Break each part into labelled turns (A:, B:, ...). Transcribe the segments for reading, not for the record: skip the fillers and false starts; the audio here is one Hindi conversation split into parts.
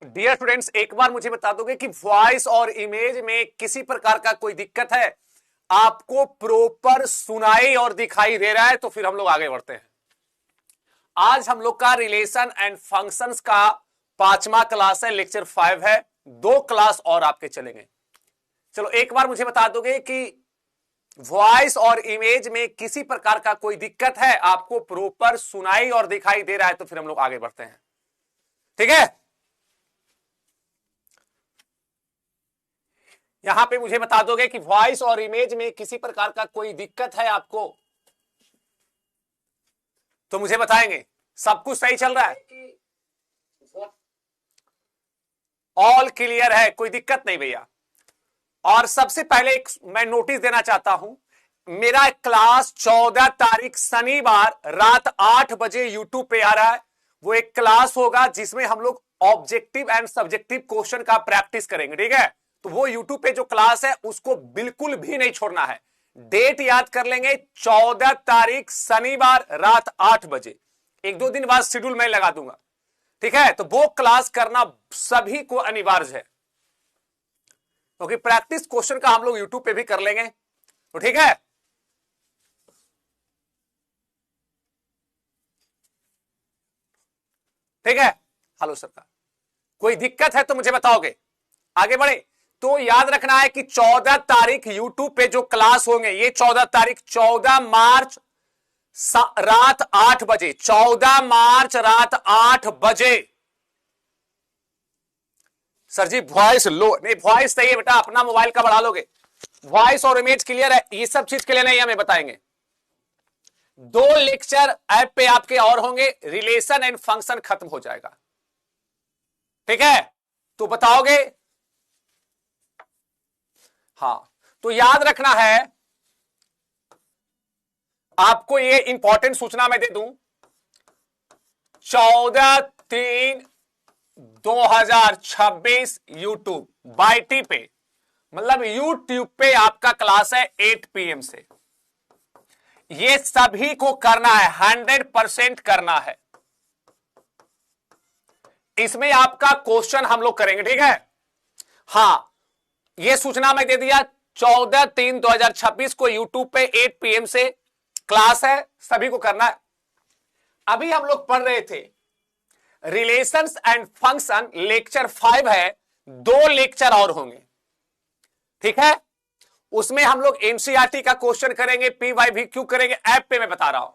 A: डियर स्टूडेंट्स, एक बार मुझे बता दोगे कि वॉइस और इमेज में किसी प्रकार का कोई दिक्कत है, आपको प्रॉपर सुनाई और दिखाई दे रहा है, तो फिर हम लोग आगे बढ़ते हैं। आज हम लोग का रिलेशन एंड फंक्शंस का 5वां क्लास है, लेक्चर 5 है। 2 क्लास और आपके चलेंगे। चलो एक बार मुझे बता दोगे कि वॉइस और इमेज में किसी प्रकार का कोई दिक्कत है, आपको प्रॉपर सुनाई और दिखाई दे रहा है, तो फिर हम लोग आगे बढ़ते हैं। ठीक है, यहां पे मुझे बता दोगे कि वॉइस और इमेज में किसी प्रकार का कोई दिक्कत है आपको, तो मुझे बताएंगे। सब कुछ सही चल रहा है, ऑल क्लियर है, कोई दिक्कत नहीं भैया। और सबसे पहले एक मैं नोटिस देना चाहता हूं, मेरा क्लास 14 तारीख शनिवार रात 8 बजे यूट्यूब पे आ रहा है। वो एक क्लास होगा जिसमें हम लोग ऑब्जेक्टिव एंड सब्जेक्टिव क्वेश्चन का प्रैक्टिस करेंगे। ठीक है, तो वो यूट्यूब पे जो क्लास है उसको बिल्कुल भी नहीं छोड़ना है। डेट याद कर लेंगे, 14 तारीख शनिवार रात 8 बजे। 1-2 दिन बाद शेड्यूल मैं लगा दूंगा। ठीक है, तो वो क्लास करना सभी को अनिवार्य है, क्योंकि प्रैक्टिस क्वेश्चन का हम लोग यूट्यूब पे भी कर लेंगे। तो ठीक है, ठीक है। हेलो सरकार, कोई दिक्कत है तो मुझे बताओगे। आगे बढ़े तो याद रखना है कि 14 तारीख यूट्यूब पे जो क्लास होंगे, ये 14 तारीख 14 मार्च रात 8 बजे, 14 मार्च रात 8 बजे। सर जी वॉइस लो नहीं, वॉइस सही है बेटा, अपना मोबाइल का बढ़ा लोगे। वॉइस और इमेज क्लियर है, ये सब चीज के लिए नहीं हमें बताएंगे। 2 लेक्चर ऐप पे आपके और होंगे, रिलेशन एंड फंक्शन खत्म हो जाएगा। ठीक है, तो बताओगे। हाँ, तो याद रखना है आपको, ये इंपॉर्टेंट सूचना मैं दे दूं। 14/3/2026 यूट्यूब बाईटी पे, मतलब यूट्यूब पे आपका क्लास है 8 PM से। ये सभी को करना है, 100% करना है। इसमें आपका क्वेश्चन हम लोग करेंगे। ठीक है, हाँ, ये सूचना मैं दे दिया। 14/3/2026 को यूट्यूब पे 8 PM से क्लास है, सभी को करना है। अभी हम लोग पढ़ रहे थे रिलेशंस एंड फंक्शन, लेक्चर 5 है। 2 लेक्चर और होंगे। ठीक है, उसमें हम लोग एनसीईआरटी का क्वेश्चन करेंगे, PYQ करेंगे, ऐप पे मैं बता रहा हूं।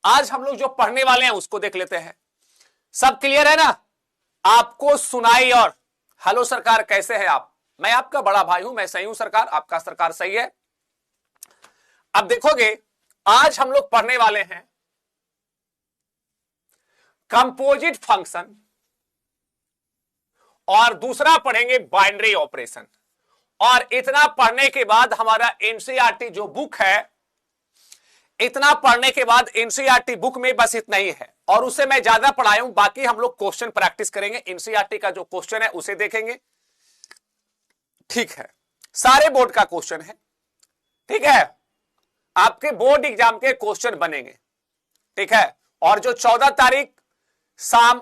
A: आज हम लोग जो पढ़ने वाले हैं उसको देख लेते हैं। सब क्लियर है ना? आपको सुनाई और हेलो सरकार, कैसे हैं आप? मैं आपका बड़ा भाई हूं, मैं सही हूं सरकार, आपका सरकार सही है। अब देखोगे, आज हम लोग पढ़ने वाले हैं कंपोजिट फंक्शन, और दूसरा पढ़ेंगे बाइनरी ऑपरेशन। और इतना पढ़ने के बाद हमारा एनसीईआरटी जो बुक है, इतना पढ़ने के बाद एनसीईआरटी बुक में बस इतना ही है, और उसे मैं ज्यादा पढ़ाया हूं। बाकी हम लोग क्वेश्चन प्रैक्टिस करेंगे, एनसीईआरटी का जो क्वेश्चन है उसे देखेंगे। ठीक है, सारे बोर्ड का क्वेश्चन है। ठीक है, आपके बोर्ड एग्जाम के क्वेश्चन बनेंगे। ठीक है, और जो 14 तारीख शाम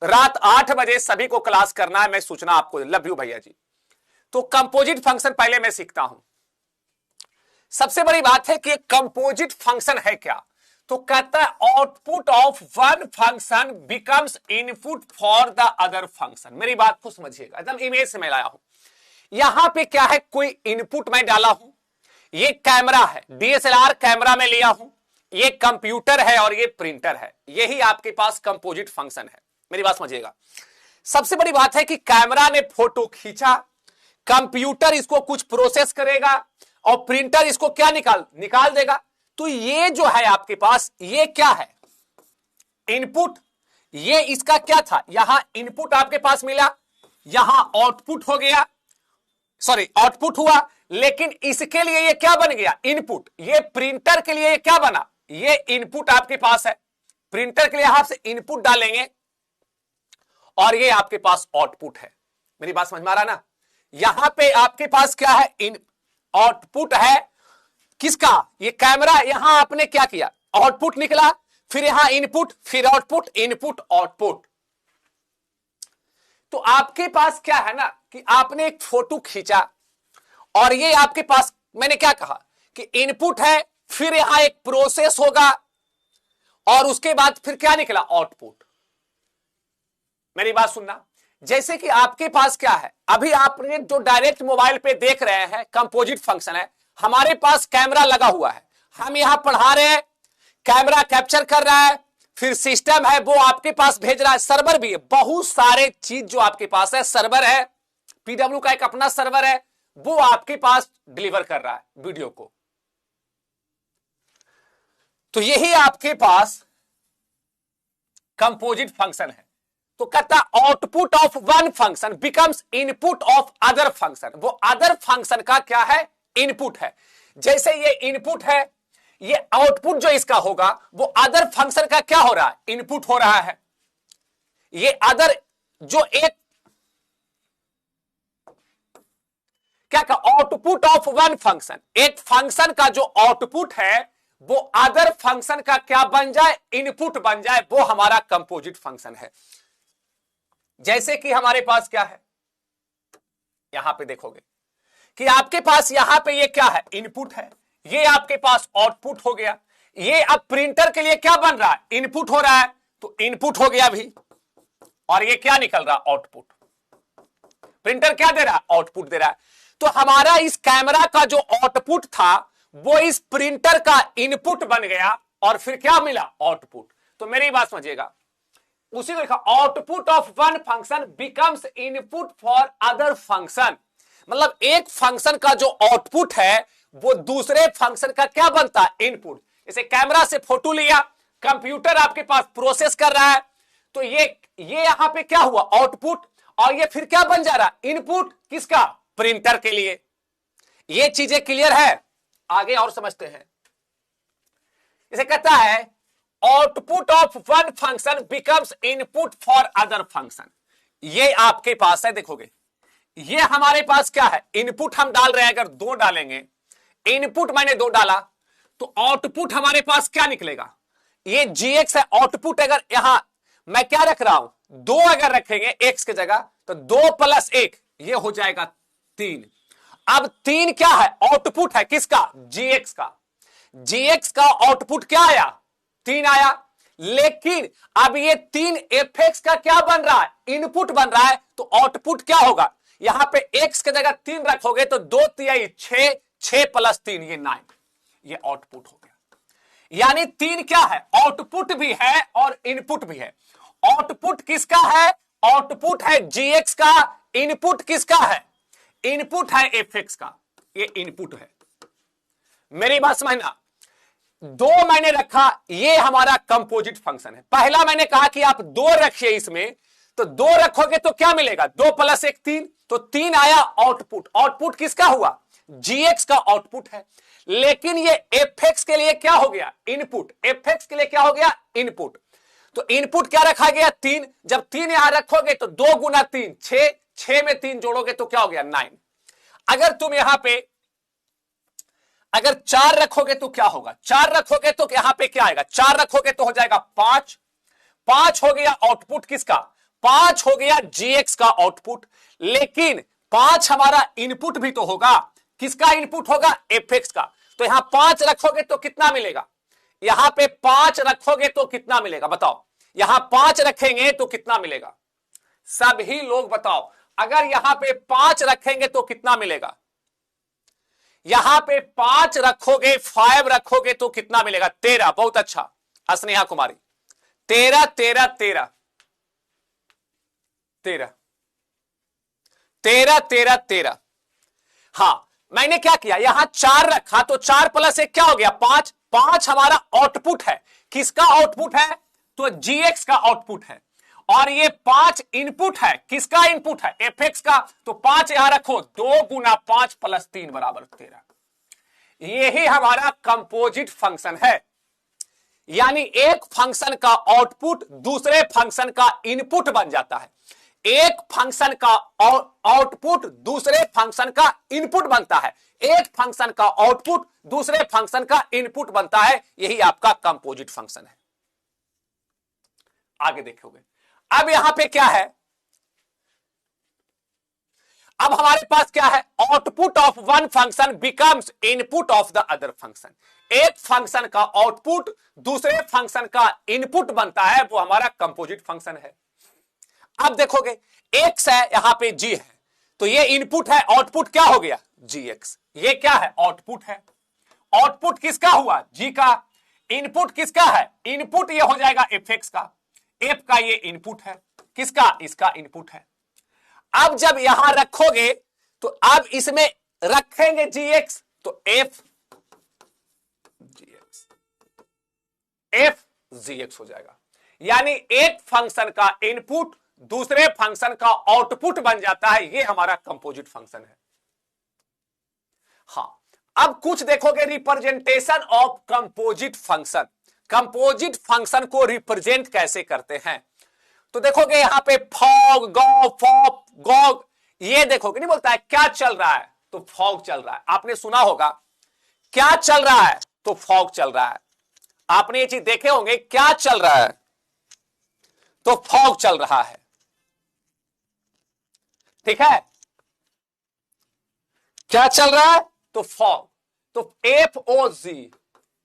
A: रात 8 बजे सभी को क्लास करना है, मैं सूचना आपको, लव यू भैया जी। तो कंपोजिट फंक्शन पहले मैं सीखता हूं। सबसे बड़ी बात है कि कंपोजिट फंक्शन है क्या, तो कहता है output of one function becomes input for the other function. मेरी बात को समझिएगा, एकदम इमेज से मैं लाया हूं। यहां पे क्या है, कोई इनपुट मैं डाला हूं, ये कैमरा है, DSLR कैमरा में लिया हूं, ये कंप्यूटर है और ये प्रिंटर है। यही आपके पास कंपोजिट फंक्शन है। मेरी बात समझिएगा। सबसे बड़ी बात है कि कैमरा ने फोटो खींचा, कंप्यूटर इसको कुछ प्रोसेस करेगा, और प्रिंटर इसको क्या निकाल देगा। तो ये जो है आपके पास, ये क्या है, इनपुट। ये इसका क्या था, यहां इनपुट आपके पास मिला, यहां आउटपुट हो गया, सॉरी आउटपुट हुआ, लेकिन इसके लिए ये क्या बन गया, इनपुट। ये प्रिंटर के लिए ये क्या बना, ये इनपुट आपके पास है। प्रिंटर के लिए आप से इनपुट डालेंगे और ये आपके पास आउटपुट है। मेरी बात समझ में आ रहा ना? यहां पे आपके पास क्या है, आउटपुट है किसका, ये कैमरा। यहां आपने क्या किया, आउटपुट निकला, फिर यहां इनपुट, फिर आउटपुट, इनपुट आउटपुट। तो आपके पास क्या है ना कि आपने एक फोटो खींचा और ये आपके पास, मैंने क्या कहा कि इनपुट है, फिर यहां एक प्रोसेस होगा और उसके बाद फिर क्या निकला, आउटपुट। मेरी बात सुनना, जैसे कि आपके पास क्या है, अभी आपने जो डायरेक्ट मोबाइल पे देख रहे हैं कंपोजिट फंक्शन है, हमारे पास कैमरा लगा हुआ है, हम यहां पढ़ा रहे हैं, कैमरा कैप्चर कर रहा है, फिर सिस्टम है वो आपके पास भेज रहा है, सर्वर भी है, बहुत सारे चीज जो आपके पास है, सर्वर है, पीडब्ल्यू का एक अपना सर्वर है, वो आपके पास डिलीवर कर रहा है वीडियो को। तो यही आपके पास कंपोजिट फंक्शन है। तो कहता output of one function becomes input of other function, वो अदर फंक्शन का क्या है, इनपुट है। जैसे ये इनपुट है, ये आउटपुट जो इसका होगा वो अदर फंक्शन का क्या हो रहा है, इनपुट हो रहा है। ये अदर जो एक क्या का आउटपुट ऑफ वन फंक्शन, एक फंक्शन का जो आउटपुट है वो अदर फंक्शन का क्या बन जाए, इनपुट बन जाए, वो हमारा कंपोजिट फंक्शन है। जैसे कि हमारे पास क्या है, यहां पे देखोगे कि आपके पास यहां पे ये क्या है, इनपुट है, ये आपके पास आउटपुट हो गया। ये अब प्रिंटर के लिए क्या बन रहा है, इनपुट हो रहा है, तो इनपुट हो गया भी, और ये क्या निकल रहा, आउटपुट। प्रिंटर क्या दे रहा है, आउटपुट दे रहा है। तो हमारा इस कैमरा का जो आउटपुट था वो इस प्रिंटर का इनपुट बन गया और फिर क्या मिला, आउटपुट। तो मेरी बात समझिएगा, उसी को लिखा output of one function becomes input for other function, मतलब एक फंक्शन का जो आउटपुट है वो दूसरे फंक्शन का क्या बनता है, इनपुट। जैसे कैमरा से फोटो लिया, कंप्यूटर आपके पास प्रोसेस कर रहा है, तो ये यहां पे क्या हुआ, आउटपुट, और ये फिर क्या बन जा रहा है, इनपुट, किसका, प्रिंटर के लिए। ये चीजें क्लियर है, आगे और समझते हैं। इसे कहता है output of one function becomes input for other function. ये आपके पास है, देखोगे ये हमारे पास क्या है, इनपुट हम डाल रहे हैं, अगर 2 डालेंगे, इनपुट मैंने 2 डाला तो आउटपुट हमारे पास क्या निकलेगा, ये gx है, आउटपुट अगर यहां मैं क्या रख रहा हूं, 2 अगर रखेंगे x की जगह तो 2 + 1 ये हो जाएगा 3। अब 3 क्या है, आउटपुट है, किसका, gx का। gx का आउटपुट क्या आया, 3 आया, लेकिन अब ये 3 fx का क्या बन रहा है, इनपुट बन रहा है, तो आउटपुट क्या होगा, यहां पे x की जगह 3 रखोगे तो 2 × 6, 6 + 3 ये 9, ये आउटपुट हो गया। यानी 3 क्या है, आउटपुट भी है और इनपुट भी है। आउटपुट किसका है, आउटपुट है gx का, इनपुट किसका है, इनपुट है fx का, ये इनपुट है। मेरी बात समझना, 2 मैंने रखा, ये हमारा कंपोजिट फंक्शन है। पहला मैंने कहा कि आप 2 रखिए इसमें, तो 2 रखोगे तो क्या मिलेगा, 2 + 1 3, तो 3 आया आउटपुट। आउटपुट किसका हुआ, gx का आउटपुट है, लेकिन ये fx के लिए क्या हो गया, इनपुट। fx के लिए क्या हो गया, इनपुट। तो इनपुट क्या रखा गया, 3। जब 3 यहां रखोगे तो 2 × 3 6, 6 में 3 जोड़ोगे तो क्या हो गया, 9। अगर तुम यहां पे अगर 4 रखोगे तो क्या होगा, 4 रखोगे तो यहां पे क्या आएगा, 4 रखोगे तो हो जाएगा 5। 5 हो गया आउटपुट किसका, 5 हो गया gx का आउटपुट, लेकिन 5 हमारा इनपुट भी तो होगा, किसका इनपुट होगा, fx का। तो यहां 5 रखोगे तो कितना मिलेगा, यहां पे 5 रखोगे तो कितना मिलेगा, बताओ, यहां 5 रखेंगे तो कितना मिलेगा, सभी लोग बताओ, अगर यहां पे 5 रखेंगे तो कितना मिलेगा, यहां पे 5 रखोगे, 5 रखोगे तो कितना मिलेगा, 13। बहुत अच्छा स्नेहा कुमारी, 13 13 13 13 13 13 13। हां, मैंने क्या किया, यहां 4 रखा तो 4 + 1 क्या हो गया, 5। 5 हमारा आउटपुट है, किसका आउटपुट है, तो gx का आउटपुट है, और ये 5 इनपुट है, किसका इनपुट है, fx का। तो 5 यहां रखो, 2 × 5 + 3 = 13। यही हमारा कंपोजिट फंक्शन है, यानी एक फंक्शन का आउटपुट दूसरे फंक्शन का इनपुट बन जाता है, एक फंक्शन का आउटपुट दूसरे फंक्शन का इनपुट बनता है, एक फंक्शन का आउटपुट दूसरे फंक्शन का इनपुट बनता है, यही आपका कंपोजिट फंक्शन है। आगे देखोगे, अब यहां पे क्या है, अब हमारे पास क्या है, output of one function becomes input of the other function. एक फंक्शन का आउटपुट दूसरे फंक्शन का इनपुट बनता है, वो हमारा कंपोजिट फंक्शन है। अब देखोगे x है, यहां पे g है, तो ये इनपुट है, आउटपुट क्या हो गया, gx। ये क्या है, आउटपुट है। आउटपुट किसका हुआ, g का। इनपुट किसका है, इनपुट ये हो जाएगा fx का। f का ये इनपुट है, किसका, इसका इनपुट है। अब जब यहां रखोगे तो अब इसमें रखेंगे gx, तो f gx हो जाएगा। यानी एक फंक्शन का इनपुट दूसरे फंक्शन का आउटपुट बन जाता है, ये हमारा कंपोजिट फंक्शन है। हां, अब कुछ देखोगे representation of composite function. Composite function को रिप्रेजेंट कैसे करते हैं, तो देखोगे यहां पे फॉग, गो, फॉप, गॉग, ये देखोगे नहीं बोलता है क्या चल रहा है, तो फॉग चल रहा है। आपने सुना होगा क्या चल रहा है, तो फॉग चल रहा है। आपने ये चीज देखे होंगे, क्या चल रहा है, तो फॉग चल रहा है। ठीक है, क्या चल रहा है, तो फॉग। तो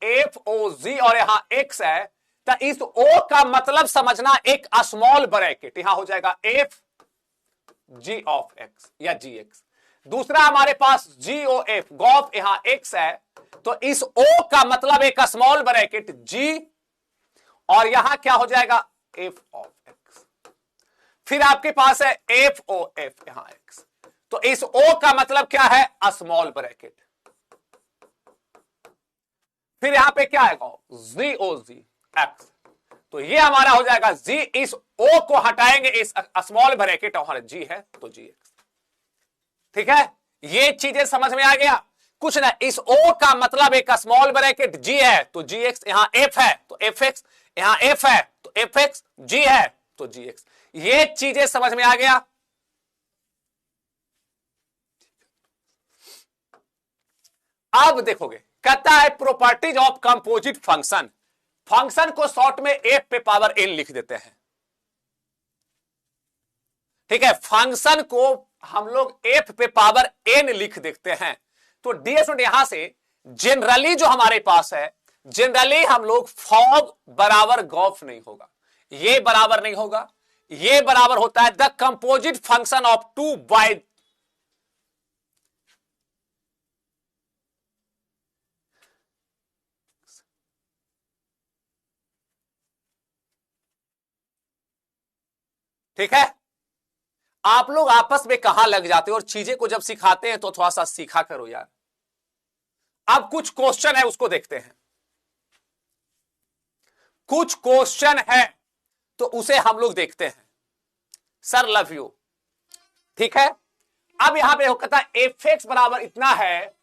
A: FOG और यहां x है, तो इस O का मतलब समझना एक स्मॉल ब्रैकेट, यहां हो जाएगा FG ऑफ x या GX। दूसरा हमारे पास GOF, गॉफ, यहां x है, तो इस O का मतलब एक स्मॉल ब्रैकेट G और यहां क्या हो जाएगा, F ऑफ x। फिर आपके पास है FOF, यहां x, तो इस O का मतलब क्या है, स्मॉल ब्रैकेट। फिर यहां पे क्या आएगा, ZOG x, तो ये हमारा हो जाएगा G, इस O को हटाएंगे, इस स्मॉल ब्रैकेट और G है तो GX। ठीक है, ये चीजें समझ में आ गया। कुछ ना, इस O का मतलब एक स्मॉल ब्रैकेट G है तो GX, यहां F है तो FX, यहां F है तो FX, G है तो GX। ये चीजें समझ में आ गया। अब देखोगे, कहता है properties of composite function. Function को शॉर्ट में f पे पावर n लिख देते हैं। ठीक है, फंक्शन को हम लोग f पे पावर n लिख देते हैं। तो डियर स्टूडेंट, यहां से जनरली जो हमारे पास है, जनरली हम लोग फॉग बराबर गॉफ नहीं होगा, ये बराबर नहीं होगा, ये बराबर होता है the composite function of two by. ठीक है, आप लोग आपस में कहां लग जाते हो और चीजें को जब सिखाते हैं तो थोड़ा सा सीखा करो यार। अब कुछ क्वेश्चन है उसको देखते हैं, कुछ क्वेश्चन है तो उसे हम लोग देखते हैं। Sir love you. ठीक है, अब यहां पे कहता है fx बराबर इतना है,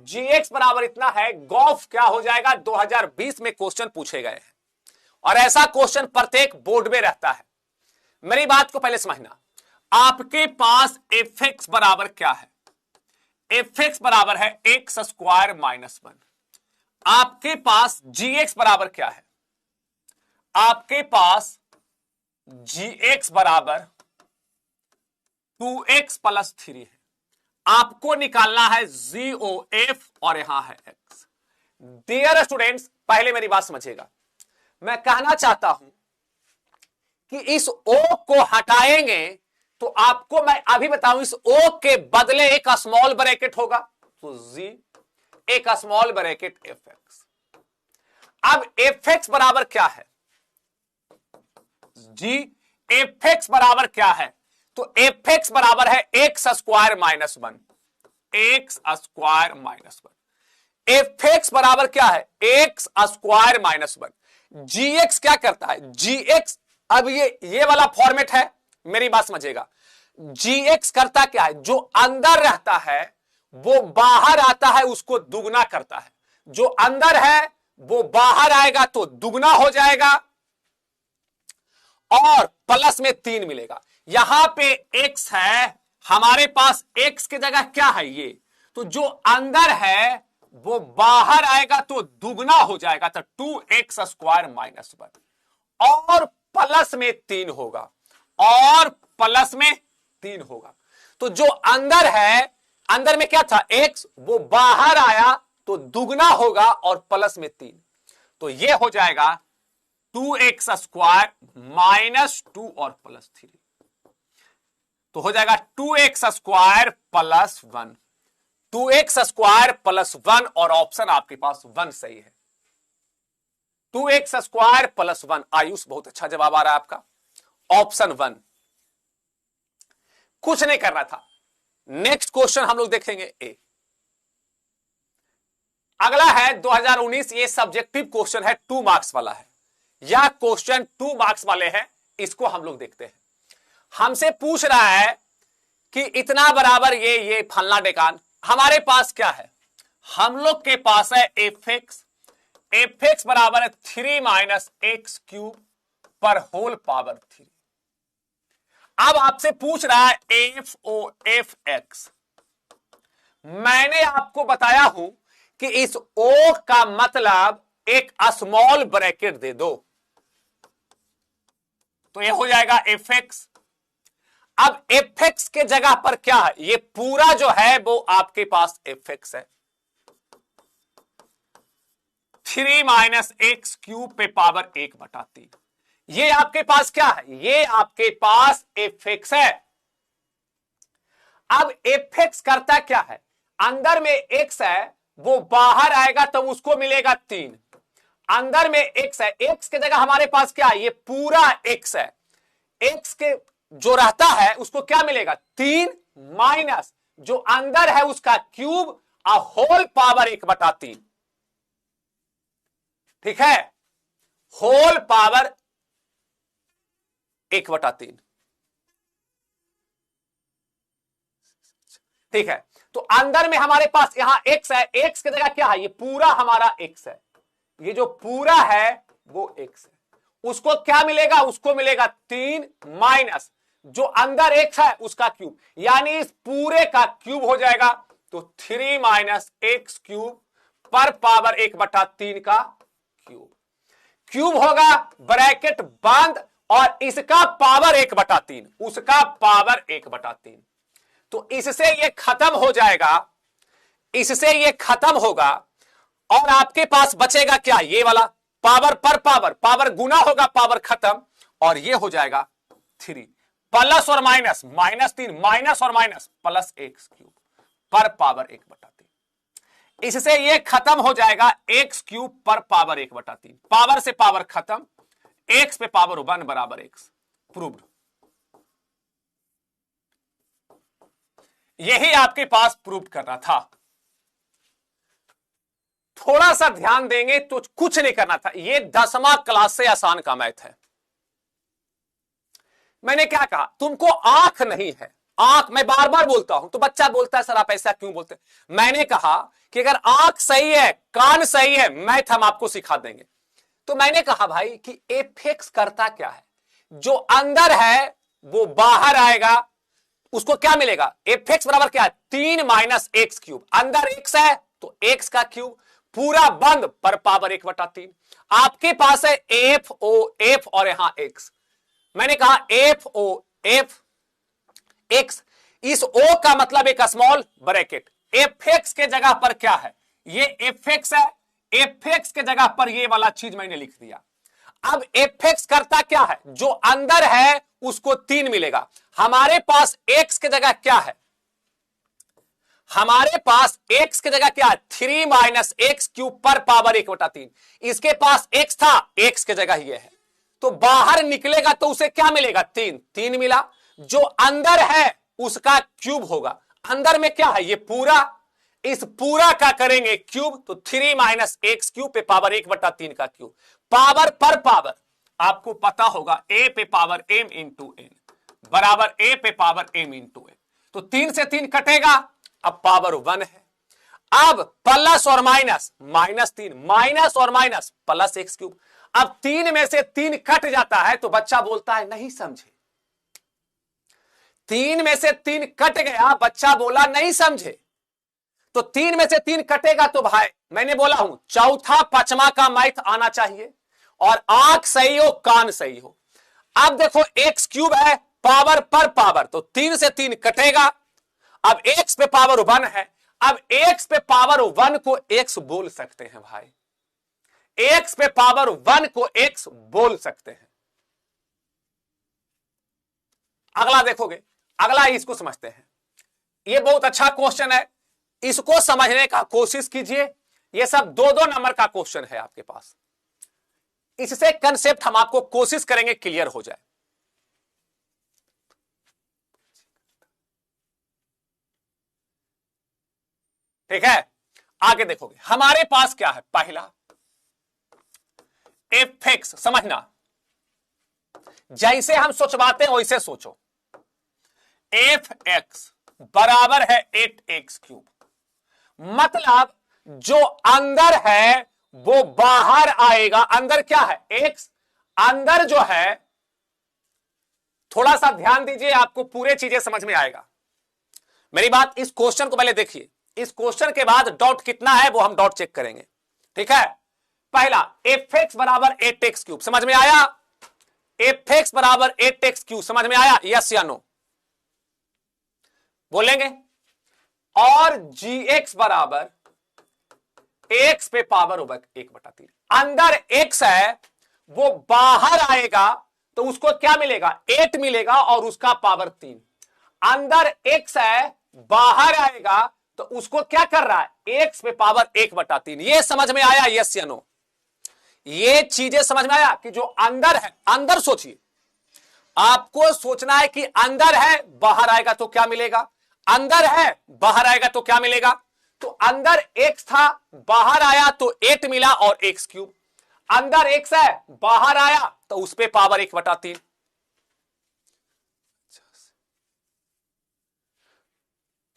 A: gx बराबर इतना है, गॉफ क्या हो जाएगा, 2020 में क्वेश्चन पूछे गए हैं और ऐसा क्वेश्चन प्रत्येक बोर्ड में रहता है। मेरी बात को पहले समझना, आपके पास fx बराबर क्या है, fx बराबर है x स्क्वायर माइनस 1। आपके पास gx बराबर क्या है, आपके पास gx बराबर 2x प्लस 3 है। आपको निकालना है GOF और यहां है x। डियर स्टूडेंट्स, पहले मेरी बात समझिएगा, मैं कहना चाहता हूं कि इस O को हटाएंगे तो आपको मैं अभी बताऊं, इस O के बदले एक स्मॉल ब्रैकेट होगा तो G, एक स्मॉल ब्रैकेट fx। अब fx बराबर क्या है, G, fx बराबर क्या है, तो fx बराबर है x square minus 1, x square minus 1। fx बराबर क्या है, x स्क्वायर माइनस 1। gx क्या करता है, gx, अब ये वाला फॉर्मेट है, मेरी बात समझिएगा। gx करता क्या है, जो अंदर रहता है वो बाहर आता है, उसको दुगना करता है। जो अंदर है वो बाहर आएगा तो दुगना हो जाएगा और प्लस में 3 मिलेगा। यहां पे x है, हमारे पास x की जगह क्या है ये, तो जो अंदर है वो बाहर आएगा तो दुगना हो जाएगा, तो 2x स्क्वायर माइनस 1 और प्लस में 3 होगा, और प्लस में 3 होगा। तो जो अंदर है, अंदर में क्या था x, वो बाहर आया तो दुगना होगा और प्लस में 3, तो ये हो जाएगा 2x स्क्वायर माइनस 2 और प्लस 3, तो हो जाएगा 2x square plus 1, 2x square plus 1 और ऑप्शन आपके पास 1 सही है। 2x स्क्वायर प्लस 1, आयुष बहुत अच्छा जवाब आ रहा है आपका, ऑप्शन 1। कुछ नहीं करना था। नेक्स्ट क्वेश्चन हम लोग देखेंगे ए। अगला है 2019, ये सब्जेक्टिव क्वेश्चन है, 2 मार्क्स वाला है। यह क्वेश्चन 2 मार्क्स वाले हैं, इसको हम लोग देखते हैं। हमसे पूछ रहा है कि इतना बराबर ये फलना डेकान, हमारे पास क्या है, हम लोग के पास है एफ एक्स बराबर है 3 माइनस एक्स क्यूब पर होल पावर 3। अब आपसे पूछ रहा है एफ एक्स। मैंने आपको बताया हूं कि इस ओ का मतलब एक स्मॉल ब्रैकेट दे दो, तो ये हो जाएगा एफ एक्स। अब एफ एक्स के जगह पर क्या है, ये पूरा जो है वो आपके पास एफ एक्स है, 3 माइनस एक्स क्यूब पे पावर 1/3। ये आपके पास क्या है, ये आपके पास एफ एक्स है। अब एफ एक्स करता क्या है, अंदर में एक्स है, वो बाहर आएगा तो उसको मिलेगा 3, अंदर में एक्स है, एक्स के जगह हमारे पास क्या है, ये पूरा एक्स है, एक्स के जो रहता है उसको क्या मिलेगा, 3 माइनस जो अंदर है उसका क्यूब और होल पावर 1/3। ठीक है, होल पावर 1/3। ठीक है, तो अंदर में हमारे पास यहां एक्स है, एक्स की जगह क्या है, ये पूरा हमारा एक्स है, ये जो पूरा है वो एक्स है, उसको क्या मिलेगा, उसको मिलेगा 3 माइनस जो अंदर एक्स है उसका क्यूब, यानी इस पूरे का क्यूब हो जाएगा, तो 3 माइनस एक्स क्यूब पर पावर 1/3 का क्यूब। क्यूब होगा, ब्रैकेट बंद, और इसका पावर 1/3, उसका पावर 1/3। तो इससे ये खत्म हो जाएगा, इससे ये खत्म होगा, और आपके पास बचेगा क्या, ये वाला पावर पर पावर, पावर गुना होगा, पावर खत्म, और ये हो जाएगा 3 प्लस और माइनस, -3 माइनस और माइनस प्लस एक्स क्यूब पर पावर 1/3। इससे ये खत्म हो जाएगा एक्स क्यूब पर पावर 1/3, पावर से पावर खत्म, एक्स पे पावर 1 बराबर एक्स। प्रूव्ड। यही आपके पास प्रूव करना था। थोड़ा सा ध्यान देंगे तो कुछ नहीं करना था, ये 10वां क्लास से आसान का मैथ है। मैंने क्या कहा, तुमको आंख नहीं है, आंख मैं बार बार बोलता हूं तो बच्चा बोलता है सर आप ऐसा क्यों बोलते हैं। मैंने कहा कि अगर आंख सही है, कान सही है, मैथ हम आपको सिखा देंगे। तो मैंने कहा भाई कि एफ एक्स करता क्या है, जो अंदर है वो बाहर आएगा, उसको क्या मिलेगा, एफ एक्स बराबर क्या है, 3 माइनस एक्स क्यूब, अंदर एक्स है तो एक्स का क्यूब, पूरा बंद पर पावर 1/3। आपके पास है एफ ओ एफ और यहां एक्स। मैंने कहा एफ ओ एफ एक्स, इस ओ का मतलब एक स्मॉल ब्रैकेट, एफ एक्स के जगह पर क्या है, ये एफ एक्स है, एफ एक्स के जगह पर ये वाला चीज मैंने लिख दिया। अब एफ एक्स करता क्या है, जो अंदर है उसको 3 मिलेगा, हमारे पास एक्स के जगह क्या है, हमारे पास एक्स की जगह क्या है, 3 माइनस एक्स क्यूब पर पावर 1/3। इसके पास एक्स था, एक्स की जगह ये है, तो बाहर निकलेगा तो उसे क्या मिलेगा, 3 मिला, जो अंदर है उसका क्यूब होगा, अंदर में क्या है, ये पूरा, इस पूरा का करेंगे क्यूब, तो 3 माइनस एक्स क्यूब पे पावर 1/3 का क्यूब, पावर पर पावर आपको पता होगा, ए पे पावर m इंटू एन बराबर ए पे पावर m इंटू एन, तो 3 से 3 कटेगा, अब पावर 1 है। अब प्लस और माइनस, -3 माइनस और माइनस प्लस एक्स क्यूब, अब 3 में से 3 कट जाता है तो बच्चा बोलता है नहीं समझे, 3 में से 3 कट गया, बच्चा बोला नहीं समझे, तो 3 में से 3 कटेगा तो भाई मैंने बोला हूं चौथा 5वां का मैथ आना चाहिए, और आंख सही हो, कान सही हो। अब देखो एक्स क्यूब है, पावर पर पावर, तो 3 से 3 कटेगा, अब x पे पावर 1 है, अब x पे पावर 1 को x बोल सकते हैं भाई, x पे पावर 1 को x बोल सकते हैं। अगला देखोगे, अगला इसको समझते हैं। ये बहुत अच्छा क्वेश्चन है, इसको समझने का कोशिश कीजिए। ये सब 2-2 नंबर का क्वेश्चन है आपके पास, इससे कंसेप्ट हम आपको कोशिश करेंगे क्लियर हो जाए। ठीक है, आगे देखोगे हमारे पास क्या है। पहला एफ एक्स, समझना जैसे हम सोचवाते हैं वैसे सोचो। एफ एक्स बराबर है 8x3, मतलब जो अंदर है वो बाहर आएगा। अंदर क्या है? x। अंदर जो है, थोड़ा सा ध्यान दीजिए, आपको पूरे चीजें समझ में आएगा। मेरी बात, इस क्वेश्चन को पहले देखिए, इस क्वेश्चन के बाद डॉट कितना है वो हम डॉट चेक करेंगे। ठीक है, पहला एफ एक्स बराबर 8x3, समझ में आया? एफ एक्स बराबर 8x3 समझ में आया? यस या नो बोलेंगे। और जी एक्स बराबर x पे पावर 1/3। अंदर x है, वो बाहर आएगा तो उसको क्या मिलेगा? 8 मिलेगा और उसका पावर 3। अंदर x है, बाहर आएगा तो उसको क्या कर रहा है? x पे पावर 1/3। ये समझ में आया? यस या नो? ये चीजें समझ में आया कि जो अंदर है, अंदर सोचिए, आपको सोचना है कि अंदर है, बाहर आएगा तो क्या मिलेगा? अंदर है, बाहर आएगा तो क्या मिलेगा? तो अंदर x था, बाहर आया तो 8 मिला और x3। अंदर x है, बाहर आया तो उस पे पावर 1/3।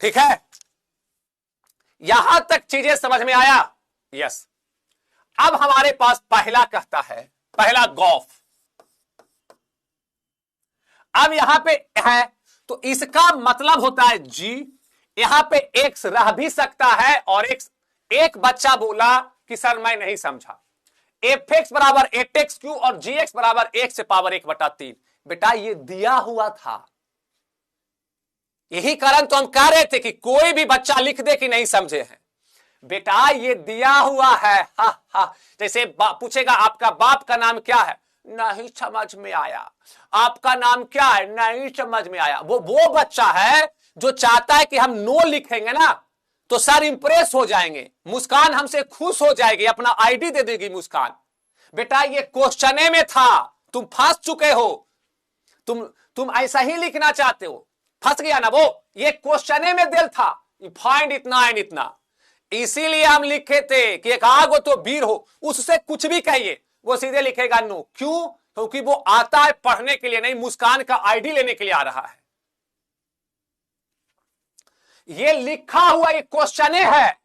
A: ठीक है, यहां तक चीजें समझ में आया? यस। अब हमारे पास पहला कहता है, पहला गॉफ। अब यहां पे है तो इसका मतलब होता है g, यहां पे x रह भी सकता है और x। एक बच्चा बोला कि सर मैं नहीं समझा, एफ एक्स बराबर 8x3 और जी एक्स बराबर 1 से पावर 1/3। बेटा ये दिया हुआ था, यही कारण तो हम कह रहे थे कि कोई भी बच्चा लिख दे कि नहीं समझे हैं। बेटा ये दिया हुआ है। हा हा, जैसे पूछेगा आपका बाप का नाम क्या है? नहीं समझ में आया। आपका नाम क्या है? नहीं समझ में आया। वो बच्चा है जो चाहता है कि हम नो लिखेंगे ना तो सर इंप्रेस हो जाएंगे, मुस्कान हमसे खुश हो जाएगी, अपना आईडी दे देगी मुस्कान। बेटा ये क्वेश्चने में था, तुम फंस चुके हो। तुम ऐसा ही लिखना चाहते हो, फंस गया ना वो। ये क्वेश्चने में दिल था, फाइंड इतना एंड इतना। इसीलिए हम लिखे थे कि एक आगो तो वीर हो, उससे कुछ भी कहिए वो सीधे लिखेगा नो। क्यों? क्योंकि वो आता है पढ़ने के लिए, नहीं मुस्कान का आईडी लेने के लिए आ रहा है। ये लिखा हुआ ये क्वेश्चन है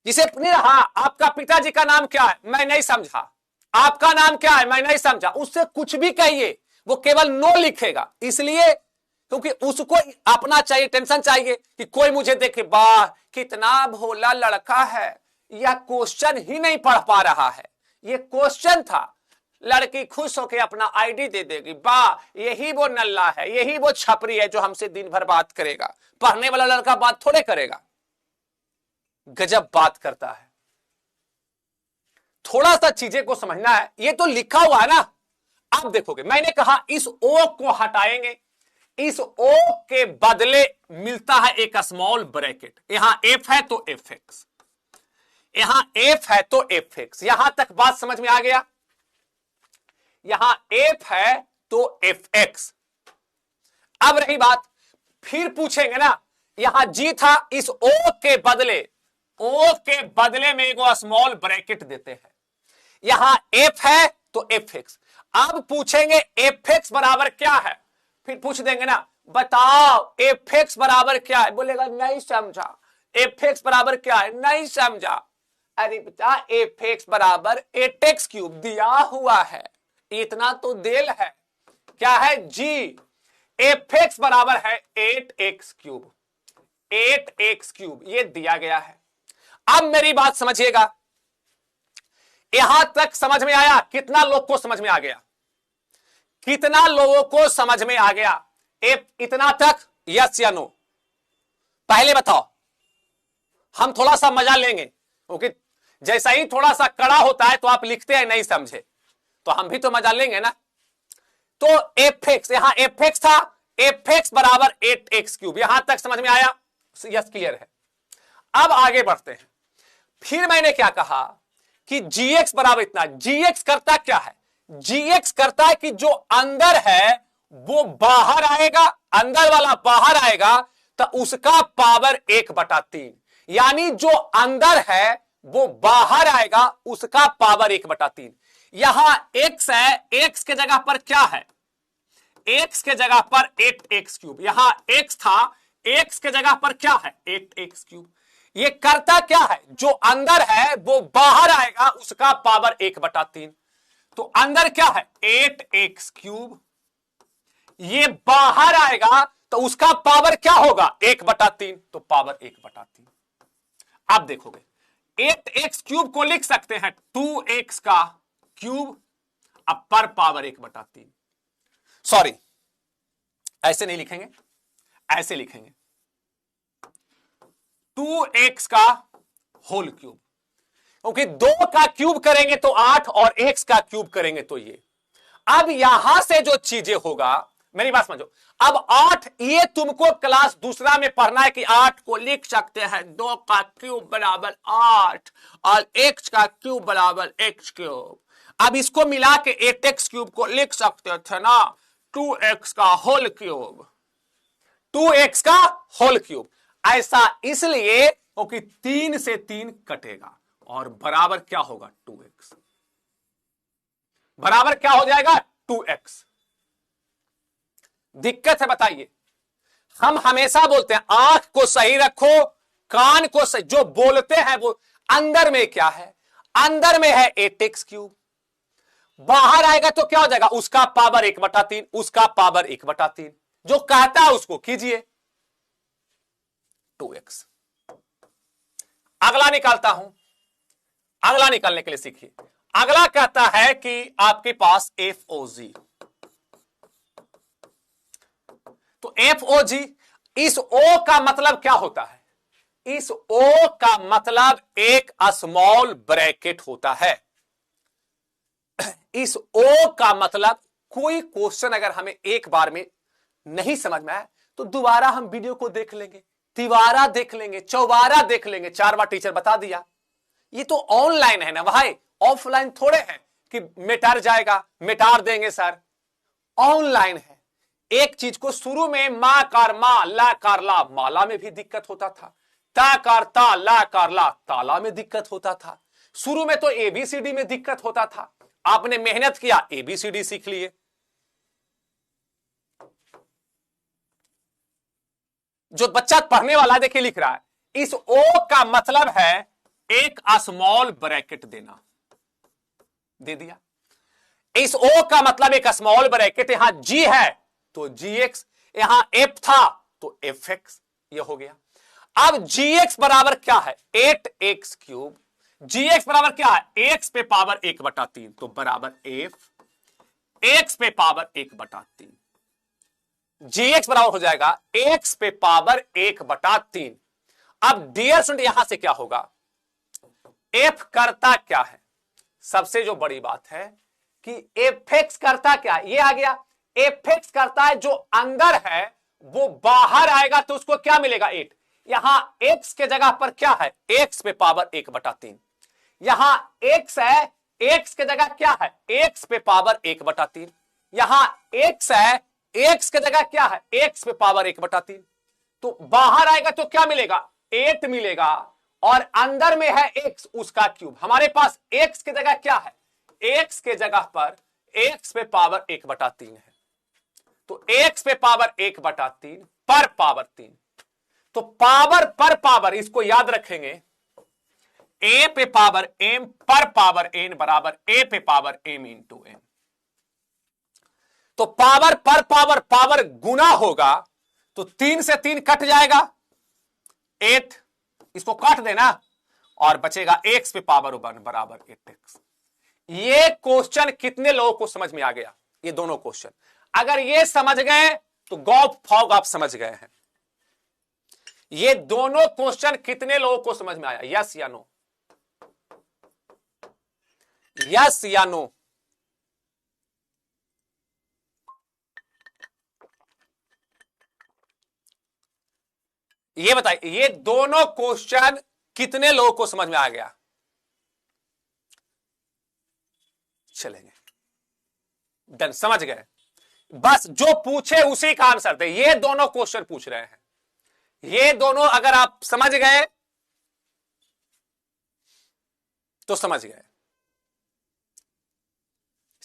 A: जिसे हाँ आपका पिताजी का नाम क्या है? मैं नहीं समझा। आपका नाम क्या है? मैं नहीं समझा। उससे कुछ भी कहिए, वो केवल नो लिखेगा। इसलिए क्योंकि उसको अपना चाहिए, टेंशन चाहिए कि कोई मुझे देखे, वाह कितना भोला लड़का है, यह क्वेश्चन ही नहीं पढ़ पा रहा है। ये क्वेश्चन था, लड़की खुश होकर अपना आईडी दे देगी, वाह यही वो नल्ला है, यही वो छपरी है जो हमसे दिन भर बात करेगा। पढ़ने वाला लड़का बात थोड़े करेगा। गजब बात करता है। थोड़ा सा चीजें को समझना है, ये तो लिखा हुआ है ना। अब देखोगे, मैंने कहा इस ओ को हटाएंगे, इस ओ के बदले मिलता है एक स्मॉल ब्रैकेट। यहां एफ है तो एफ एक्स, यहां एफ है तो एफ एक्स। यहां तक बात समझ में आ गया? यहां एफ है तो एफ एक्स। अब रही बात, फिर पूछेंगे ना, यहां जी था, इस ओ के बदले में एक स्मॉल ब्रैकेट देते हैं। यहां एफ है तो एफ एक्स। अब पूछेंगे एफ एक्स बराबर क्या है, फिर पूछ देंगे ना, बताओ एफ एक्स बराबर क्या है? बोलेगा नहीं समझा। एफ एक्स बराबर क्या है? नहीं समझा। अरे बेटा एफ एक्स बराबर 8x3 दिया हुआ है, इतना तो देल है। क्या है? जी। एफ एक्स बराबर है 8x3, 8x3 ये दिया गया है। अब मेरी बात समझिएगा, यहां तक समझ में आया? कितना लोग को समझ में आ गया? कितना लोगों को समझ में आ गया? एफ इतना तक, यस या नो? पहले बताओ, हम थोड़ा सा मजा लेंगे क्योंकि जैसा ही थोड़ा सा कड़ा होता है तो आप लिखते हैं नहीं समझे, तो हम भी तो मजा लेंगे ना। तो एफ एक्स, यहां एफ एक्स था, एफ एक्स बराबर 8x3, यहां तक समझ में आया? यस, क्लियर है। अब आगे बढ़ते हैं। फिर मैंने क्या कहा कि gx बराबर इतना। gx करता क्या है? gx करता है कि जो अंदर है वो बाहर आएगा, अंदर वाला बाहर आएगा तो उसका पावर 1/3, यानी जो अंदर है वो बाहर आएगा, उसका पावर 1/3। यहां x है, x के जगह पर क्या है? x के जगह पर 8x3, यहां x था, x के जगह पर क्या है? 8x3। ये करता क्या है? जो अंदर है वो बाहर आएगा, उसका पावर 1/3। तो अंदर क्या है? 8x3, ये बाहर आएगा तो उसका पावर क्या होगा? 1/3, तो पावर 1/3। आप देखोगे 8x3 को लिख सकते हैं 2x का क्यूब, अब पर पावर 1/3। सॉरी, ऐसे नहीं लिखेंगे, ऐसे लिखेंगे 2x का होल क्यूब, क्योंकि 2 का क्यूब करेंगे तो 8 और x का क्यूब करेंगे तो ये। अब यहां से जो चीजें होगा, मेरी बात समझो, अब 8, ये तुमको क्लास दूसरा में पढ़ना है कि 8 को लिख सकते हैं 2 का क्यूब बराबर 8 और x का क्यूब बराबर x3। अब इसको मिला के 8x3 को लिख सकते थे ना 2x का होल क्यूब, 2x का होल क्यूब। ऐसा इसलिए क्योंकि 3 से 3 कटेगा और बराबर क्या होगा? 2x, बराबर क्या हो जाएगा? 2x। दिक्कत है बताइए? हम हमेशा बोलते हैं आंख को सही रखो, कान को सही, जो बोलते हैं वो अंदर में क्या है? अंदर में है 8x3, बाहर आएगा तो क्या हो जाएगा? उसका पावर 1/3, उसका पावर 1/3। जो कहता है उसको कीजिए 2x। अगला निकालता हूं, अगला निकालने के लिए सीखिए। अगला कहता है कि आपके पास FOG, तो FOG, इस O का मतलब क्या होता है? इस O का मतलब एक स्मॉल ब्रैकेट होता है। इस O का मतलब, कोई क्वेश्चन अगर हमें एक बार में नहीं समझ में आए तो दोबारा हम वीडियो को देख लेंगे, तिवारा देख लेंगे, चौबारा देख लेंगे, 4 बार टीचर बता दिया। ये तो ऑनलाइन है ना भाई, ऑफलाइन थोड़े है कि मिटार जाएगा, मिटार देंगे सर। ऑनलाइन है। एक चीज को शुरू में मा कार मा, ला कार ला, माला में भी दिक्कत होता था, ता कार ता, ला कार ला, ताला में दिक्कत होता था। शुरू में तो ABCD में दिक्कत होता था, आपने मेहनत किया, ABCD सीख लिए। जो बच्चा पढ़ने वाला देखिए लिख रहा है, इस O का मतलब है एक स्मॉल ब्रैकेट देना, दे दिया। इस O का मतलब एक स्मॉल ब्रैकेट, यहां G है तो GX, यहां F था तो FX, ये हो गया। अब GX बराबर क्या है? 8x3। GX बराबर क्या है? x पे पावर 1/3, तो बराबर F x पे पावर 1/3। GX बराबर हो जाएगा x पे पावर 1/3। अब डियर स्टूडेंट, यहां से क्या होगा? F करता क्या है? सबसे जो बड़ी बात है कि FX करता क्या? ये आ गया। FX करता है जो अंदर है वो बाहर आएगा तो उसको क्या मिलेगा? 8। यहां x के जगह पर क्या है? x पे पावर 1/3। यहां x है, x के जगह क्या है? x पे पावर 1/3। यहां x है, x के जगह क्या है? x पे पावर 1/3। तो बाहर आएगा तो क्या मिलेगा? 8 मिलेगा, और अंदर में है x, उसका क्यूब। हमारे पास x के जगह क्या है? x के जगह पर x पे पावर 1/3 है, तो x पे पावर 1/3 पर पावर 3। तो पावर पर पावर, इसको याद रखेंगे, a पे पावर m पर पावर n बराबर a पे पावर m इंटू n। तो पावर पर पावर, पावर गुना होगा तो 3 से 3 कट जाएगा, 8, इसको काट देना और बचेगा x पे पावर 1 बराबर 8x। ये क्वेश्चन कितने लोगों को समझ में आ गया? ये दोनों क्वेश्चन अगर ये समझ गए तो गॉड फॉग आप समझ गए हैं। ये दोनों क्वेश्चन कितने लोगों को समझ में आया? यस या नो? यस या नो? ये बताइए, ये दोनों क्वेश्चन कितने लोगों को समझ में आ गया? चलेंगे, डन, समझ गए। बस जो पूछे उसी का आंसर दे। ये दोनों क्वेश्चन पूछ रहे हैं, ये दोनों अगर आप समझ गए तो समझ गए।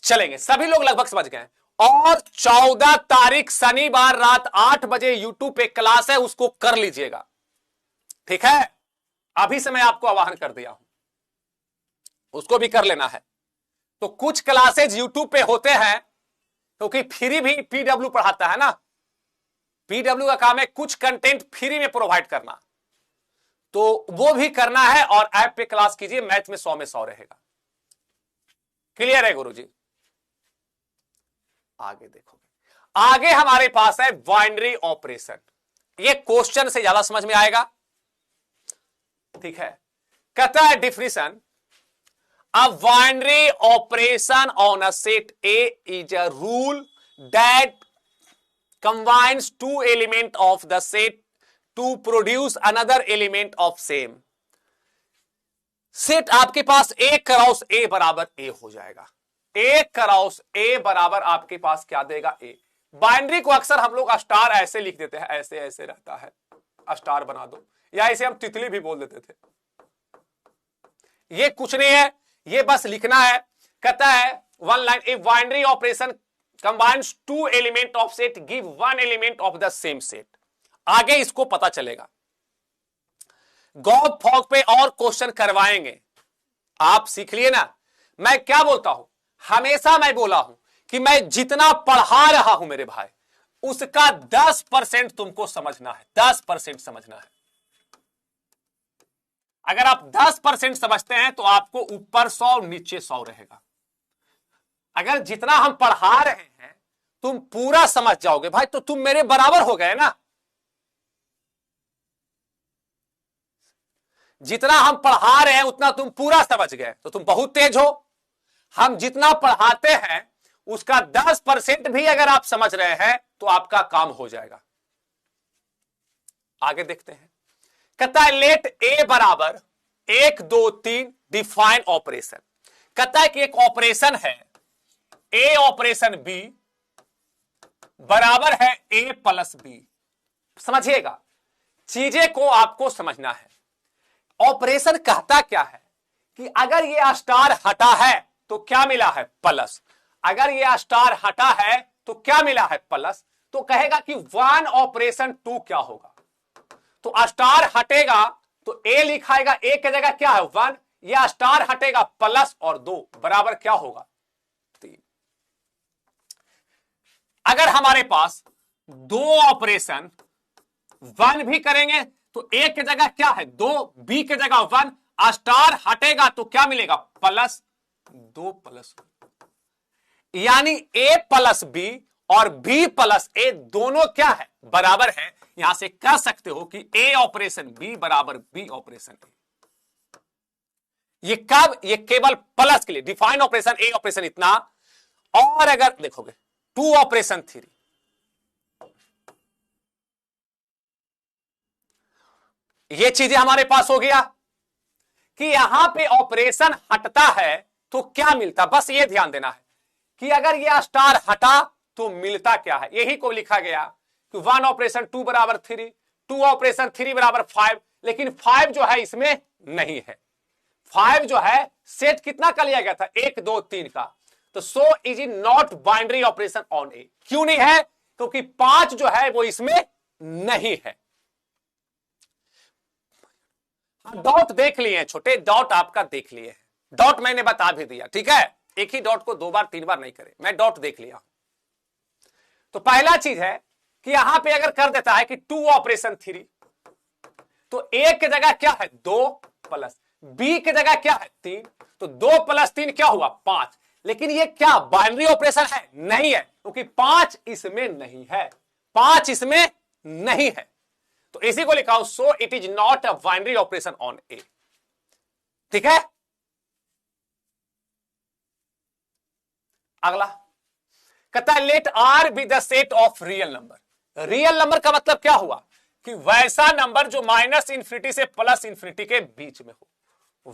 A: चलेंगे, सभी लोग लगभग समझ गए। और 14 तारीख शनिवार रात 8 बजे यूट्यूब पे क्लास है, उसको कर लीजिएगा, ठीक है? अभी से मैं आपको आह्वान कर दिया हूं, उसको भी कर लेना है। तो कुछ क्लासेज यूट्यूब पे होते हैं क्योंकि फ्री भी पीडब्ल्यू पढ़ाता है ना। पीडब्ल्यू का काम है कुछ कंटेंट फ्री में प्रोवाइड करना, तो वो भी करना है। और ऐप पे क्लास कीजिए, मैथ में 100 में 100 रहेगा। क्लियर है गुरुजी? आगे देखोगे, आगे हमारे पास है बाइनरी ऑपरेशन। ये क्वेश्चन से ज्यादा समझ में आएगा, ठीक है? कहता है definition, a binary operation on a set A is a rule that combines two elements of the set to produce another element of same. Set आपके पास A क्रॉस A बराबर A हो जाएगा। A क्रॉस A बराबर आपके पास क्या देगा? A। बाइनरी को अक्सर हम लोग स्टार ऐसे लिख देते हैं, ऐसे ऐसे रहता है, स्टार बना दो, या इसे हम तितली भी बोल देते थे। ये कुछ नहीं है, ये बस लिखना है। कहता है one line, a binary operation combines two element of set give one element of the same set. आगे इसको पता चलेगा, गॉड फॉग पे और क्वेश्चन करवाएंगे, आप सीख लिए ना। मैं क्या बोलता हूं, हमेशा मैं बोला हूं कि मैं जितना पढ़ा रहा हूं मेरे भाई, उसका 10% तुमको समझना है, 10% समझना है। अगर आप 10% समझते हैं तो आपको ऊपर 100 नीचे 100 रहेगा। अगर जितना हम पढ़ा रहे हैं तुम पूरा समझ जाओगे भाई, तो तुम मेरे बराबर हो गए ना। जितना हम पढ़ा रहे हैं उतना तुम पूरा समझ गए तो तुम बहुत तेज हो। हम जितना पढ़ाते हैं उसका 10% भी अगर आप समझ रहे हैं तो आपका काम हो जाएगा। आगे देखते हैं, कहता है लेट ए बराबर 1 2 3 डिफाइन ऑपरेशन। कहता है कि एक ऑपरेशन है ए ऑपरेशन बी बराबर है ए प्लस बी। समझिएगा, चीजें को आपको समझना है। ऑपरेशन कहता क्या है कि अगर ये स्टार हटा है तो क्या मिला है? प्लस। अगर ये स्टार हटा है तो क्या मिला है? प्लस। तो कहेगा कि 1 ऑपरेशन 2 क्या होगा? तो स्टार हटेगा तो ए लिखाएगा, ए की जगह क्या है? 1। यह स्टार हटेगा प्लस और 2 बराबर क्या होगा? 3। अगर हमारे पास 2 ऑपरेशन 1 भी करेंगे तो ए की जगह क्या है? 2, बी की जगह 1, स्टार हटेगा तो क्या मिलेगा? Plus 2 plus 1। यानी ए प्लस बी और बी प्लस ए दोनों क्या है? बराबर है। यहां से कह सकते हो कि ए ऑपरेशन बी बराबर बी ऑपरेशन ए। ये कब? ये केवल प्लस के लिए डिफाइन ऑपरेशन ए ऑपरेशन इतना। और अगर देखोगे 2 ऑपरेशन 3, ये चीजें हमारे पास हो गया कि यहां पे ऑपरेशन हटता है तो क्या मिलता? बस ये ध्यान देना है कि अगर ये स्टार हटा तो मिलता क्या है। यही को लिखा गया कि 1 ऑपरेशन 2 बराबर 3, 2 ऑपरेशन 3 बराबर 5। लेकिन 5 जो है इसमें नहीं है। 5 जो है सेट कितना का लिया गया था? 1 2 3 का। तो so is in not binary operation on A. क्यों नहीं है? क्योंकि 5 जो है वो इसमें नहीं है। डॉट देख लिए हैं छोटे, डॉट आपका देख लिए हैं, डॉट मैंने बता भी दिया, ठीक है? एक ही डॉट को 2 बार 3 बार नहीं करे, मैं डॉट देख लिया। तो पहला चीज है कि यहां पे अगर कर देता है कि 2 ऑपरेशन 3, तो ए की जगह क्या है? 2 प्लस, बी की जगह क्या है? 3। तो 2 प्लस 3 क्या हुआ? 5। लेकिन ये क्या बाइनरी ऑपरेशन है? नहीं है, क्योंकि 5 इसमें नहीं है, 5 इसमें नहीं है। तो तो इसी को लिखा हूं, so it is not a binary operation on A. ठीक है, अगला कहता है let R be the set of real number. Real number का मतलब क्या हुआ कि वैसा नंबर जो माइनस इंफिनिटी से प्लस इंफिनिटी के बीच में हो,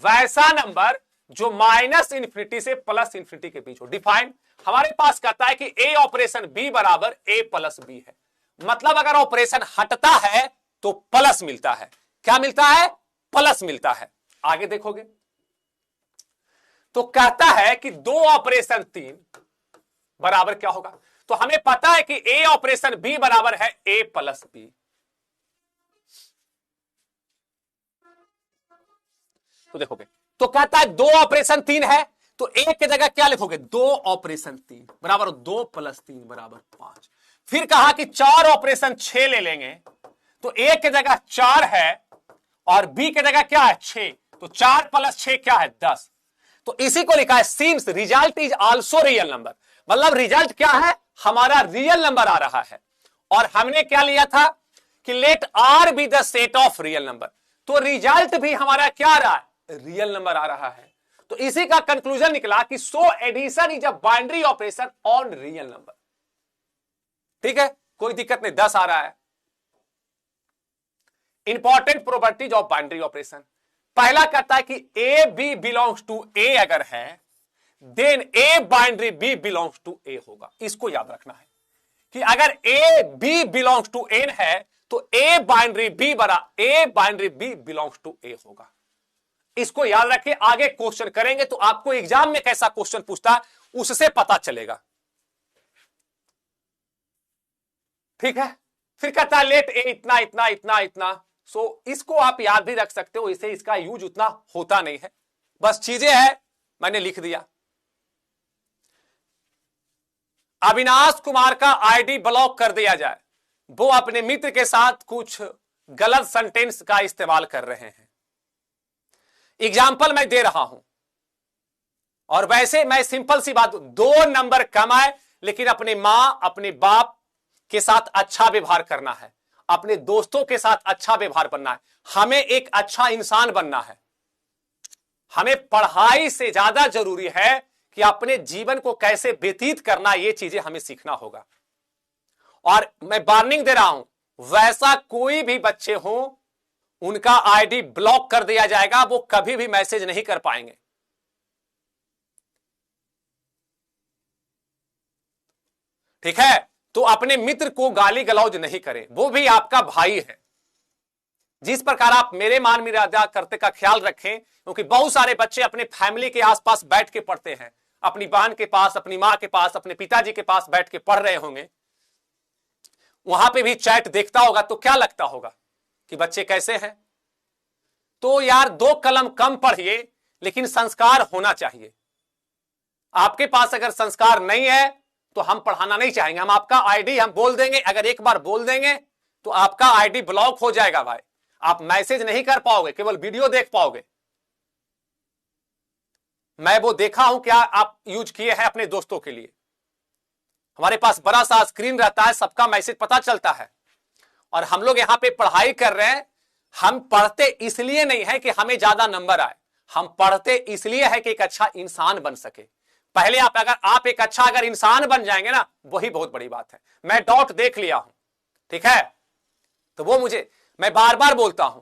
A: वैसा नंबर जो माइनस इंफिनिटी से प्लस इंफिनिटी के बीच हो। डिफाइन हमारे पास कहता है कि ए ऑपरेशन बी बराबर ए प्लस बी है, मतलब अगर ऑपरेशन हटता है तो प्लस मिलता है। क्या मिलता है? प्लस मिलता है। आगे देखोगे तो कहता है कि 2 ऑपरेशन 3 बराबर क्या होगा, तो हमें पता है कि ए ऑपरेशन बी बराबर है ए प्लस बी। तो देखोगे तो कहता है 2 ऑपरेशन 3 है, तो एक की जगह क्या लिखोगे, 2 ऑपरेशन 3 बराबर 2 प्लस 3 बराबर 5। फिर कहा कि 4 ऑपरेशन 6 ले लेंगे, तो ए की जगह 4 है और बी की जगह क्या है 6, तो 4 प्लस 6 क्या है 10। तो इसी को लिखा है since result is also real number, मतलब रिजल्ट क्या है, हमारा रियल नंबर आ रहा है। और हमने क्या लिया था कि let R be the set of real number, तो रिजल्ट भी हमारा क्या आ रहा है, रियल नंबर आ रहा है। तो इसी का कंक्लूजन निकला कि so addition is a binary operation on real number. ठीक है, कोई दिक्कत नहीं, 10 आ रहा है। Important properties of binary operation, पहला कहता है कि A B belongs to A अगर है then A binary B belongs to A होगा। इसको याद रखना है कि अगर A B belongs to N है तो A binary B belongs to A होगा। इसको याद रखें, आगे क्वेश्चन करेंगे तो आपको एग्जाम में कैसा क्वेश्चन पूछता है उससे पता चलेगा। ठीक है, फिर कहता है लेट ए इतना इतना इतना इतना, सो इसको आप याद भी रख सकते हो, इसे इसका यूज उतना होता नहीं है, बस चीजें है मैंने लिख दिया। अविनाश कुमार का आईडी ब्लॉक कर दिया जाए, वो अपने मित्र के साथ कुछ गलत सेंटेंस का इस्तेमाल कर रहे हैं। एग्जाम्पल मैं दे रहा हूं, और वैसे मैं सिंपल सी बात, 2 नंबर कम आए लेकिन अपने मां अपने बाप के साथ अच्छा व्यवहार करना है, अपने दोस्तों के साथ अच्छा व्यवहार बनना है, हमें एक अच्छा इंसान बनना है। हमें पढ़ाई से ज्यादा जरूरी है कि अपने जीवन को कैसे व्यतीत करना, ये चीजें हमें सीखना होगा। और मैं वार्निंग दे रहा हूं, वैसा कोई भी बच्चे हो उनका आईडी ब्लॉक कर दिया जाएगा, वो कभी भी मैसेज नहीं कर पाएंगे। ठीक है, तो अपने मित्र को गाली गलौज नहीं करें, वो भी आपका भाई है। जिस प्रकार आप मेरे मान मर्यादा करते का ख्याल रखें, क्योंकि बहुत सारे बच्चे अपने फैमिली के आसपास बैठ के पढ़ते हैं, अपनी बहन के पास, अपनी मां के पास, अपने पिताजी के पास बैठ के पढ़ रहे होंगे, वहां पे भी चैट देखता होगा तो क्या लगता होगा कि बच्चे कैसे हैं। तो यार 2 कलम कम पढ़िए लेकिन संस्कार होना चाहिए। आपके पास अगर संस्कार नहीं है तो हम पढ़ाना नहीं चाहेंगे, हम आपका आईडी हम बोल देंगे, अगर एक बार बोल देंगे तो आपका आईडी ब्लॉक हो जाएगा भाई, आप मैसेज नहीं कर पाओगे, केवल वीडियो देख पाओगे। मैं वो देखा हूं क्या आप यूज किए हैं अपने दोस्तों के लिए। हमारे पास बड़ा सा स्क्रीन रहता है, सबका मैसेज पता चलता है, और हम लोग यहां पे पढ़ाई कर रहे हैं। हम पढ़ते इसलिए नहीं है कि हमें ज्यादा नंबर आए, हम पढ़ते इसलिए है कि एक अच्छा इंसान बन सके। पहले आप एक अच्छा अगर इंसान बन जाएंगे ना, वही बहुत बड़ी बात है। मैं डॉट देख लिया हूं, ठीक है, तो वो मैं बार बार बोलता हूं,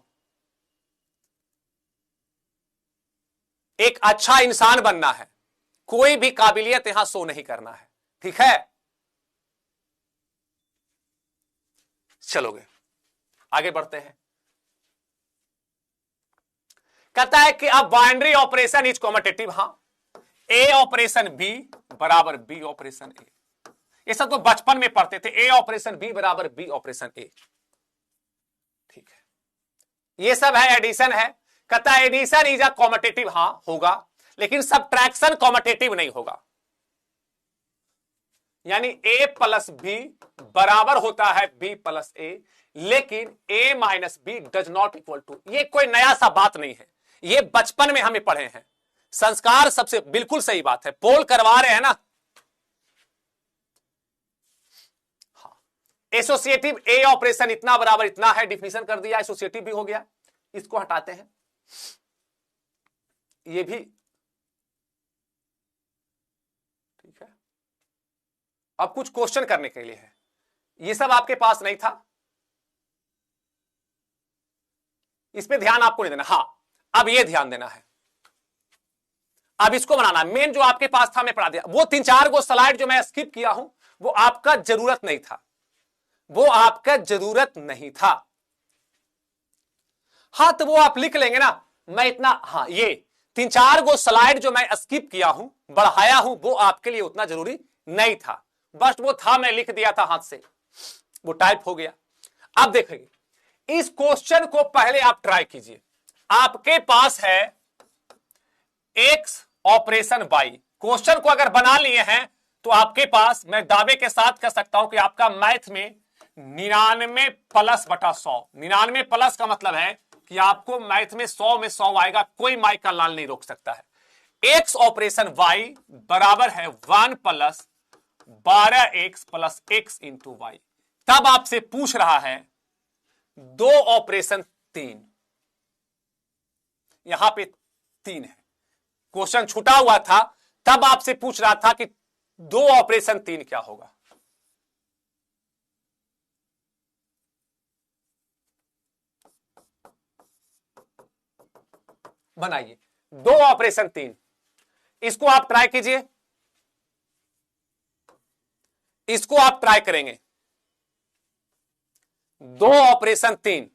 A: एक अच्छा इंसान बनना है, कोई भी काबिलियत यहां शो नहीं करना है। ठीक है, चलोगे आगे बढ़ते हैं। कहता है कि अब बाइनरी ऑपरेशन इज कॉम्पिटिटिव। हां, ए ऑपरेशन बी बराबर बी ऑपरेशन ए, ये सब तो बचपन में पढ़ते थे, ए ऑपरेशन बी बराबर बी ऑपरेशन ए। ठीक है, ये सब है एडिशन है। कहता है एडिशन इज अ कॉम्पिटिटिव, हां होगा, लेकिन सब्ट्रैक्शन कॉम्पिटिटिव नहीं होगा। यानी ए प्लस बी बराबर होता है बी प्लस ए, लेकिन A minus B does not equal to. ये कोई नया सा बात नहीं है, ये बचपन में हमें पढ़े हैं। संस्कार सबसे बिल्कुल सही बात है, पोल करवा रहे हैं ना। हाँ, एसोसिएटिव ए ऑपरेशन इतना बराबर इतना है, डिफिनीशन कर दिया, एसोसिएटिव भी हो गया। इसको हटाते हैं, ये भी ठीक है। अब कुछ क्वेश्चन करने के लिए है, ये सब आपके पास नहीं था, इस पे ध्यान आपको नहीं देना। हां, अब ये ध्यान देना है, अब इसको बनाना। मेन जो आपके पास था मैं पढ़ा दिया, वो 3-4 गो स्लाइड जो मैं स्किप किया हूं वो आपका जरूरत नहीं था, वो आपका जरूरत नहीं था। हाँ, तो वो आप लिख लेंगे ना, मैं इतना, हाँ, ये 3-4 गो स्लाइड जो मैं स्किप किया हूं, बढ़ाया हूं, वो आपके लिए उतना जरूरी नहीं था, बस वो था, मैं लिख दिया था हाथ से, वो टाइप हो गया। अब देखिए, इस क्वेश्चन को पहले आप ट्राई कीजिए। आपके पास है एक्स ऑपरेशन वाई, क्वेश्चन को अगर बना लिए हैं तो आपके पास, मैं दावे के साथ कह सकता हूं कि आपका मैथ में 99 प्लस बटा 100, 99 प्लस का मतलब है कि आपको मैथ में 100 में 100 आएगा, कोई माइक का लाल नहीं रोक सकता है। एक्स ऑपरेशन वाई बराबर है 1 plus 12x plus x into Y. तब आपसे पूछ रहा है 2 ऑपरेशन 3, यहां पे 3 है, क्वेश्चन छूटा हुआ था, तब आपसे पूछ रहा था कि 2 ऑपरेशन 3 क्या होगा। बनाइए 2 ऑपरेशन 3, इसको आप ट्राई कीजिए, इसको आप ट्राई करेंगे। 2 ऑपरेशन 3,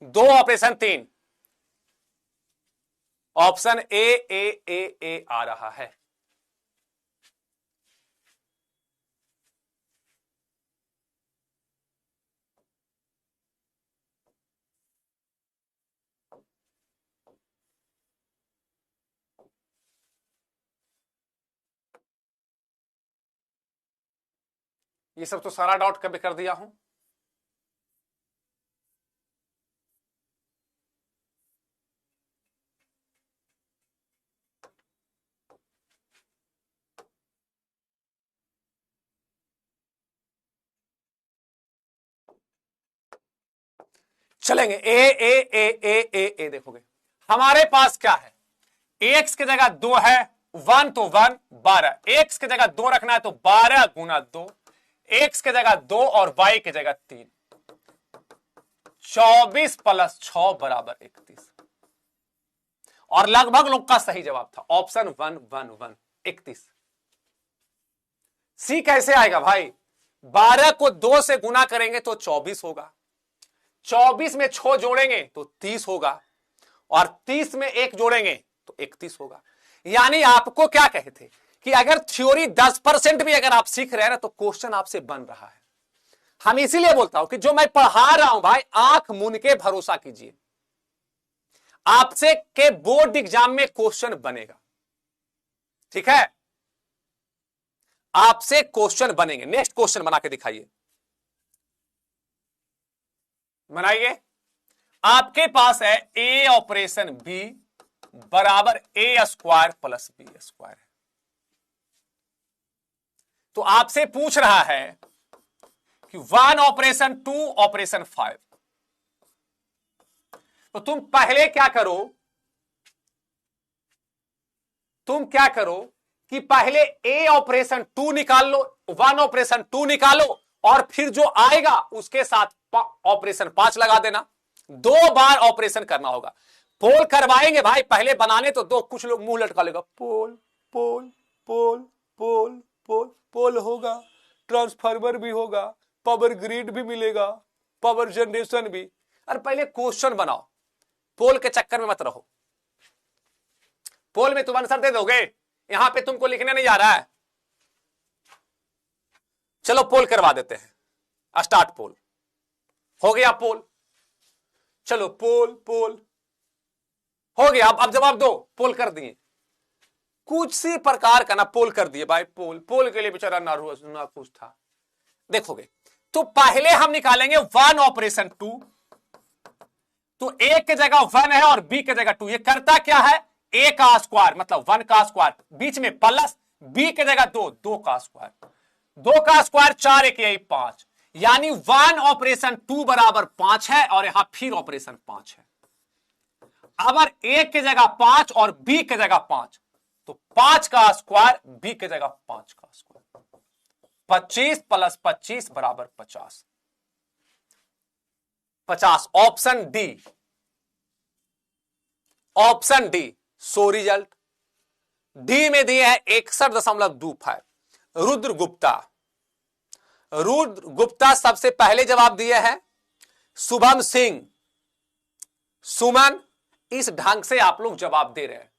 A: दो ऑपरेशन 3, ऑप्शन ए ए ए ए आ रहा है। ये सब तो सारा डाउट कभी कर दिया हूं। चलेंगे ए ए ए ए ए ए, देखोगे हमारे पास क्या है, एक्स की जगह 2 है, 1 तो 1 12, एक्स की जगह 2 रखना है तो 12 गुना 2, एक्स की जगह 2 और वाई की जगह 3, 24 प्लस 6 बराबर 31, और लगभग लोग का सही जवाब था ऑप्शन 1 1 1 31। सी कैसे आएगा भाई, 12 को 2 से गुना करेंगे तो 24 होगा, 24 में 6 जोड़ेंगे तो 30 होगा, और 30 में 1 जोड़ेंगे तो 31 होगा। यानी आपको क्या कहे थे कि अगर थ्योरी 10% भी अगर आप सीख रहे हैं ना तो क्वेश्चन आपसे बन रहा है। हम इसीलिए बोलता हूं कि जो मैं पढ़ा रहा हूं भाई, आंख मूंद के भरोसा कीजिए, आपसे के बोर्ड एग्जाम में क्वेश्चन बनेगा, ठीक है, आपसे क्वेश्चन बनेंगे। नेक्स्ट क्वेश्चन बना के दिखाइए, बनाइए। आपके पास है ए ऑपरेशन बी बराबर ए स्क्वायर प्लस बी स्क्वायर है, तो आपसे पूछ रहा है कि 1 ऑपरेशन 2 ऑपरेशन 5, तो तुम पहले क्या करो, तुम क्या करो कि पहले ए ऑपरेशन 2 निकाल लो, 1 ऑपरेशन 2 निकालो, और फिर जो आएगा उसके साथ ऑपरेशन 5 लगा देना, 2 बार ऑपरेशन करना होगा। पोल करवाएंगे भाई, पहले बनाने तो दो, कुछ लोग मुंह लटका लेगा, पोल पोल पोल पोल पोल पोल होगा, ट्रांसफार्मर भी होगा, पावर ग्रिड भी मिलेगा, पावर जनरेशन भी। अरे पहले क्वेश्चन बनाओ, पोल के चक्कर में मत रहो। पोल में तुम आंसर दे दोगे, यहां पे तुमको लिखने नहीं आ रहा है। चलो पोल करवा देते हैं, स्टार्ट पोल, हो गया पोल, चलो पोल पोल हो गया। अब जवाब दो, पोल कर दिए, कुछ सी प्रकार का ना पोल कर दिए भाई, पोल पोल के लिए बेचारा ना खुश था। देखोगे तो पहले हम निकालेंगे 1 ऑपरेशन 2, तो ए के जगह 1 है और बी के जगह 2, ये करता क्या है, a का स्क्वायर मतलब 1 का स्क्वायर, बीच में प्लस b की जगह 2 का स्क्वायर, 2 का स्क्वायर 4 एक यही 5, यानी 1 ऑपरेशन 2 बराबर 5 है और यहां फिर ऑपरेशन 5 है। अगर a की जगह 5 और b की जगह 5 तो 5 का स्क्वायर b की जगह 5 का स्क्वायर, 25 प्लस 25 बराबर 50, 50 option D, option D so result. D में दिए है 61.25। रुद्र गुप्ता, रुद्र गुप्ता सबसे पहले जवाब दिए हैं। शुभम सिंह, सुमन, इस ढंग से आप लोग जवाब दे रहे हैं।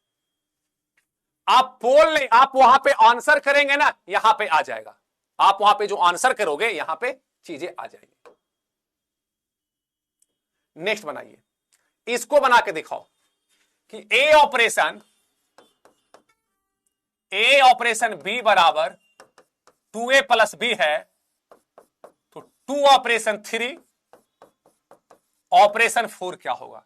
A: आप पोल नहीं, आप वहां पे आंसर करेंगे ना, यहां पे आ जाएगा। आप वहां पे जो आंसर करोगे यहां पे चीजें आ जाएंगी। नेक्स्ट बनाइए, इसको बना के दिखाओ कि ए ऑपरेशन बी बराबर 2a प्लस बी है, तो 2 ऑपरेशन 3 ऑपरेशन 4 क्या होगा,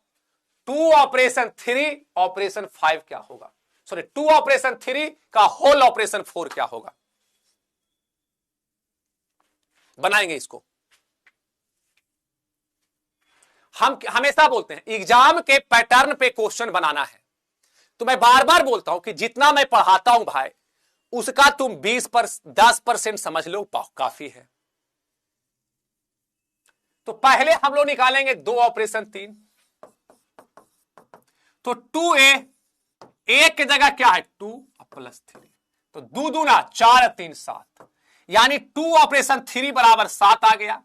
A: 2 ऑपरेशन 3 ऑपरेशन 5 क्या होगा, सॉरी 2 ऑपरेशन 3 का होल ऑपरेशन 4 क्या होगा। बनाएंगे इसको। हम हमेशा बोलते हैं एग्जाम के पैटर्न पे क्वेश्चन बनाना है, तो मैं बार बार बोलता हूं कि जितना मैं पढ़ाता हूं भाई उसका तुम 10% समझ लो, काफी है। तो पहले हम लोग निकालेंगे 2 ऑपरेशन 3, तो 2a, a की जगह क्या है 2 प्लस 3, तो 2 दूना 4 3 7, यानी 2 ऑपरेशन 3 बराबर 7 आ गया।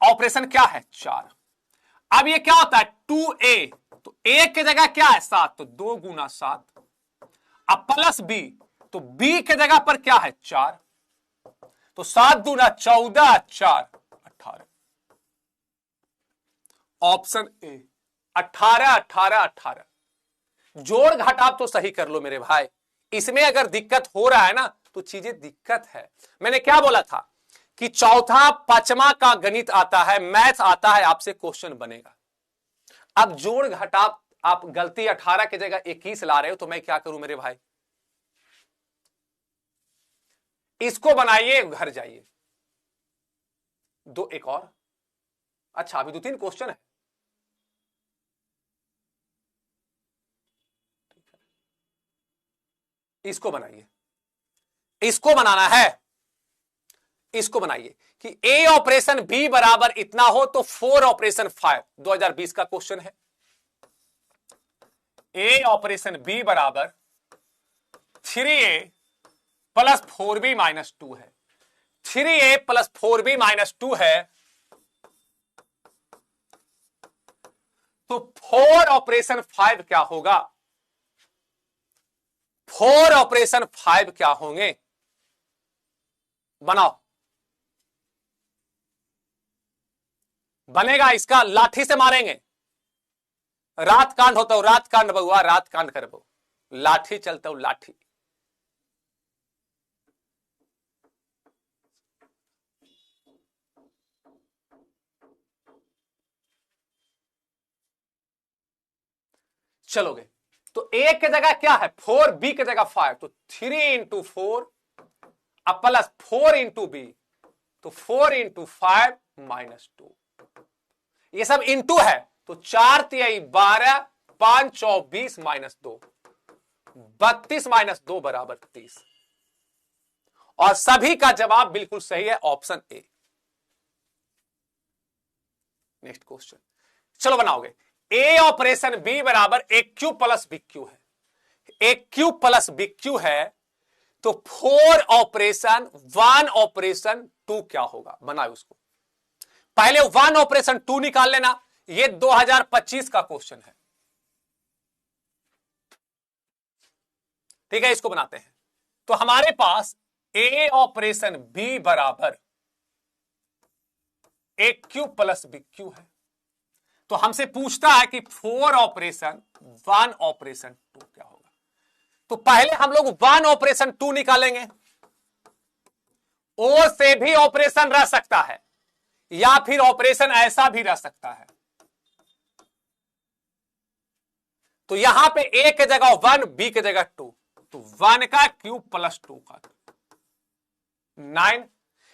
A: ऑपरेशन क्या है 4। अब ये क्या होता है 2a, तो a की जगह क्या है 7, तो 2 गुना 7, अब प्लस b, तो b की जगह पर क्या है 4, तो 7 दूना 14 4 18, ऑप्शन ए 18 18 18। जोड़ घटाव तो सही कर लो मेरे भाई, इसमें अगर दिक्कत हो रहा है ना तो चीजें दिक्कत है। मैंने क्या बोला था कि चौथा पांचवा का गणित आता है, मैथ आता है, आपसे क्वेश्चन बनेगा। अब जोड़ घटाव आप गलती 18 की जगह 21 ला रहे हो, तो मैं क्या करूं मेरे भाई। इसको बनाइए, घर जाइए। एक और, अच्छा अभी 2-3 क्वेश्चन है। इसको बनाइए, इसको बनाना है, इसको बनाइए कि ए ऑपरेशन बी बराबर इतना हो तो 4 ऑपरेशन 5, 2020 का क्वेश्चन है। ए ऑपरेशन बी बराबर 3a प्लस 4b माइनस 2 है, 3a प्लस 4b माइनस 2 है, तो 4 ऑपरेशन 5 क्या होगा, 4 ऑपरेशन 5 क्या होंगे, बनाओ। बनेगा, इसका लाठी से मारेंगे। रात कांड होता हो, रात कांड बउआ, रात कांड कर बो, लाठी चलता हो लाठी। चलोगे तो ए की जगह क्या है 4, बी की जगह 5, तो 3 इंटू 4 अब प्लस 4 इंटू बी, तो 4 इंटू 5 माइनस 2, ये सब इंटू है, तो 4 तिहाई 12, 5 चौ 20 माइनस 2, 32 माइनस 2 बराबर 30, और सभी का जवाब बिल्कुल सही है, ऑप्शन ए। नेक्स्ट क्वेश्चन, चलो बनाओगे। ए ऑपरेशन बी बराबर ए क्यू प्लस बी क्यू है, ए क्यू प्लस बी क्यू है, तो 4 ऑपरेशन 1 ऑपरेशन 2 क्या होगा, बनाओ उसको। पहले 1 ऑपरेशन 2 निकाल लेना, ये 2025 का क्वेश्चन है, ठीक है। इसको बनाते हैं, तो हमारे पास ए ऑपरेशन बी बराबर ए क्यू प्लस बी क्यू है, तो हमसे पूछता है कि 4 ऑपरेशन 1 ऑपरेशन 2 क्या होगा। तो पहले हम लोग 1 ऑपरेशन 2 निकालेंगे। ओ से भी ऑपरेशन रह सकता है, या फिर ऑपरेशन ऐसा भी रह सकता है। तो यहां पे ए की जगह 1, बी की जगह 2, तो 1 का क्यूब प्लस 2 का 9,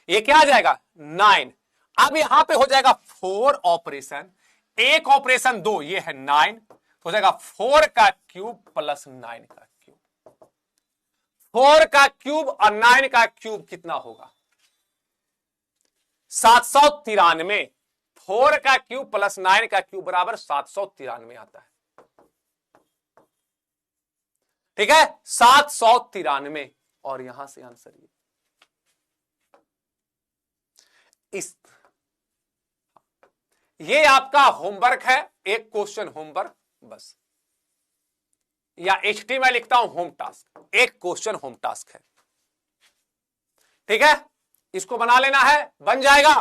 A: ये क्या आ जाएगा 9। अब यहां पे हो जाएगा 4 ऑपरेशन, एक ऑपरेशन 2, ये है 9, तो हो जाएगा 4 का क्यूब प्लस 9 का क्यूब। 4 का क्यूब और 9 का क्यूब कितना होगा 793। 4 का क्यूब प्लस 9 का क्यूब बराबर 793 आता है। ठीक है 793, और यहां से आंसर ये आपका होमवर्क है, एक क्वेश्चन होमवर्क बस, या HT में लिखता हूं होम टास्क, एक क्वेश्चन होम टास्क है। ठीक है इसको बना लेना है, बन जाएगा।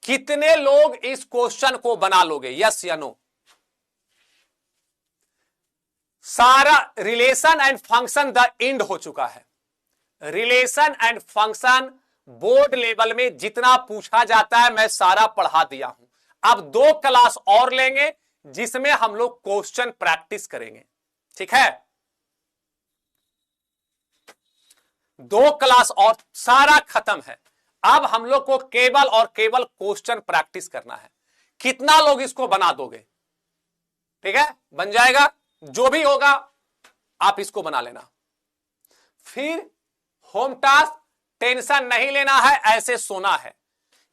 A: कितने लोग इस क्वेश्चन को बना लोगे, यस या नो? सारा relation and function the end हो चुका है। Relation and function board level में जितना पूछा जाता है मैं सारा पढ़ा दिया हूं। अब 2 क्लास और लेंगे जिसमें हम लोग क्वेश्चन प्रैक्टिस करेंगे। ठीक है 2 क्लास और सारा खत्म है। अब हम लोग को केवल और केवल क्वेश्चन प्रैक्टिस करना है। कितना लोग इसको बना दोगे? ठीक है बन जाएगा, जो भी होगा आप इसको बना लेना। फिर होम टास्क टेंशन नहीं लेना है, ऐसे सोना है।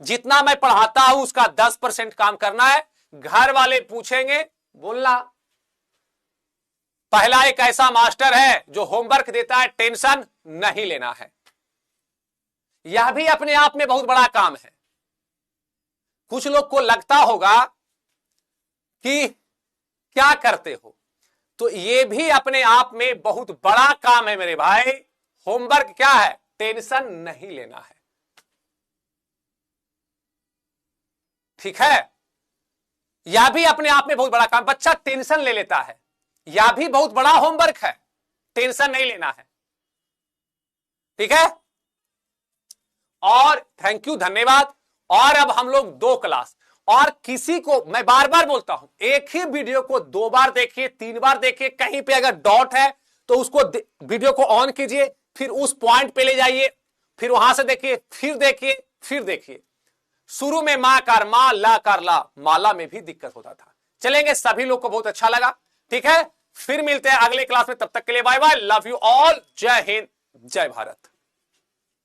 A: जितना मैं पढ़ाता हूं उसका 10% काम करना है। घर वाले पूछेंगे बोलना पहला एक ऐसा मास्टर है जो होमवर्क देता है, टेंशन नहीं लेना है। यह भी अपने आप में बहुत बड़ा काम है। कुछ लोग को लगता होगा कि क्या करते हो, तो यह भी अपने आप में बहुत बड़ा काम है मेरे भाई। होमवर्क क्या है? टेंशन नहीं लेना है। ठीक है यह भी अपने आप में बहुत बड़ा काम। बच्चा टेंशन ले लेता है, यह भी बहुत बड़ा होमवर्क है, टेंशन नहीं लेना है। ठीक है और थैंक यू धन्यवाद। और अब हम लोग 2 क्लास, और किसी को मैं बार बार बोलता हूं एक ही वीडियो को 2 बार देखिए, 3 बार देखिए। कहीं पे अगर डॉट है तो उसको वीडियो को ऑन कीजिए, फिर उस पॉइंट पे ले जाइए, फिर वहां से देखिए, फिर देखिए, फिर देखिए। शुरू में मा कार मा, ला कार ला, माला में भी दिक्कत होता था। चलेंगे, सभी लोग को बहुत अच्छा लगा। ठीक है फिर मिलते हैं अगले क्लास में, तब तक के लिए bye bye, love you all, जय हिंद, जय भारत।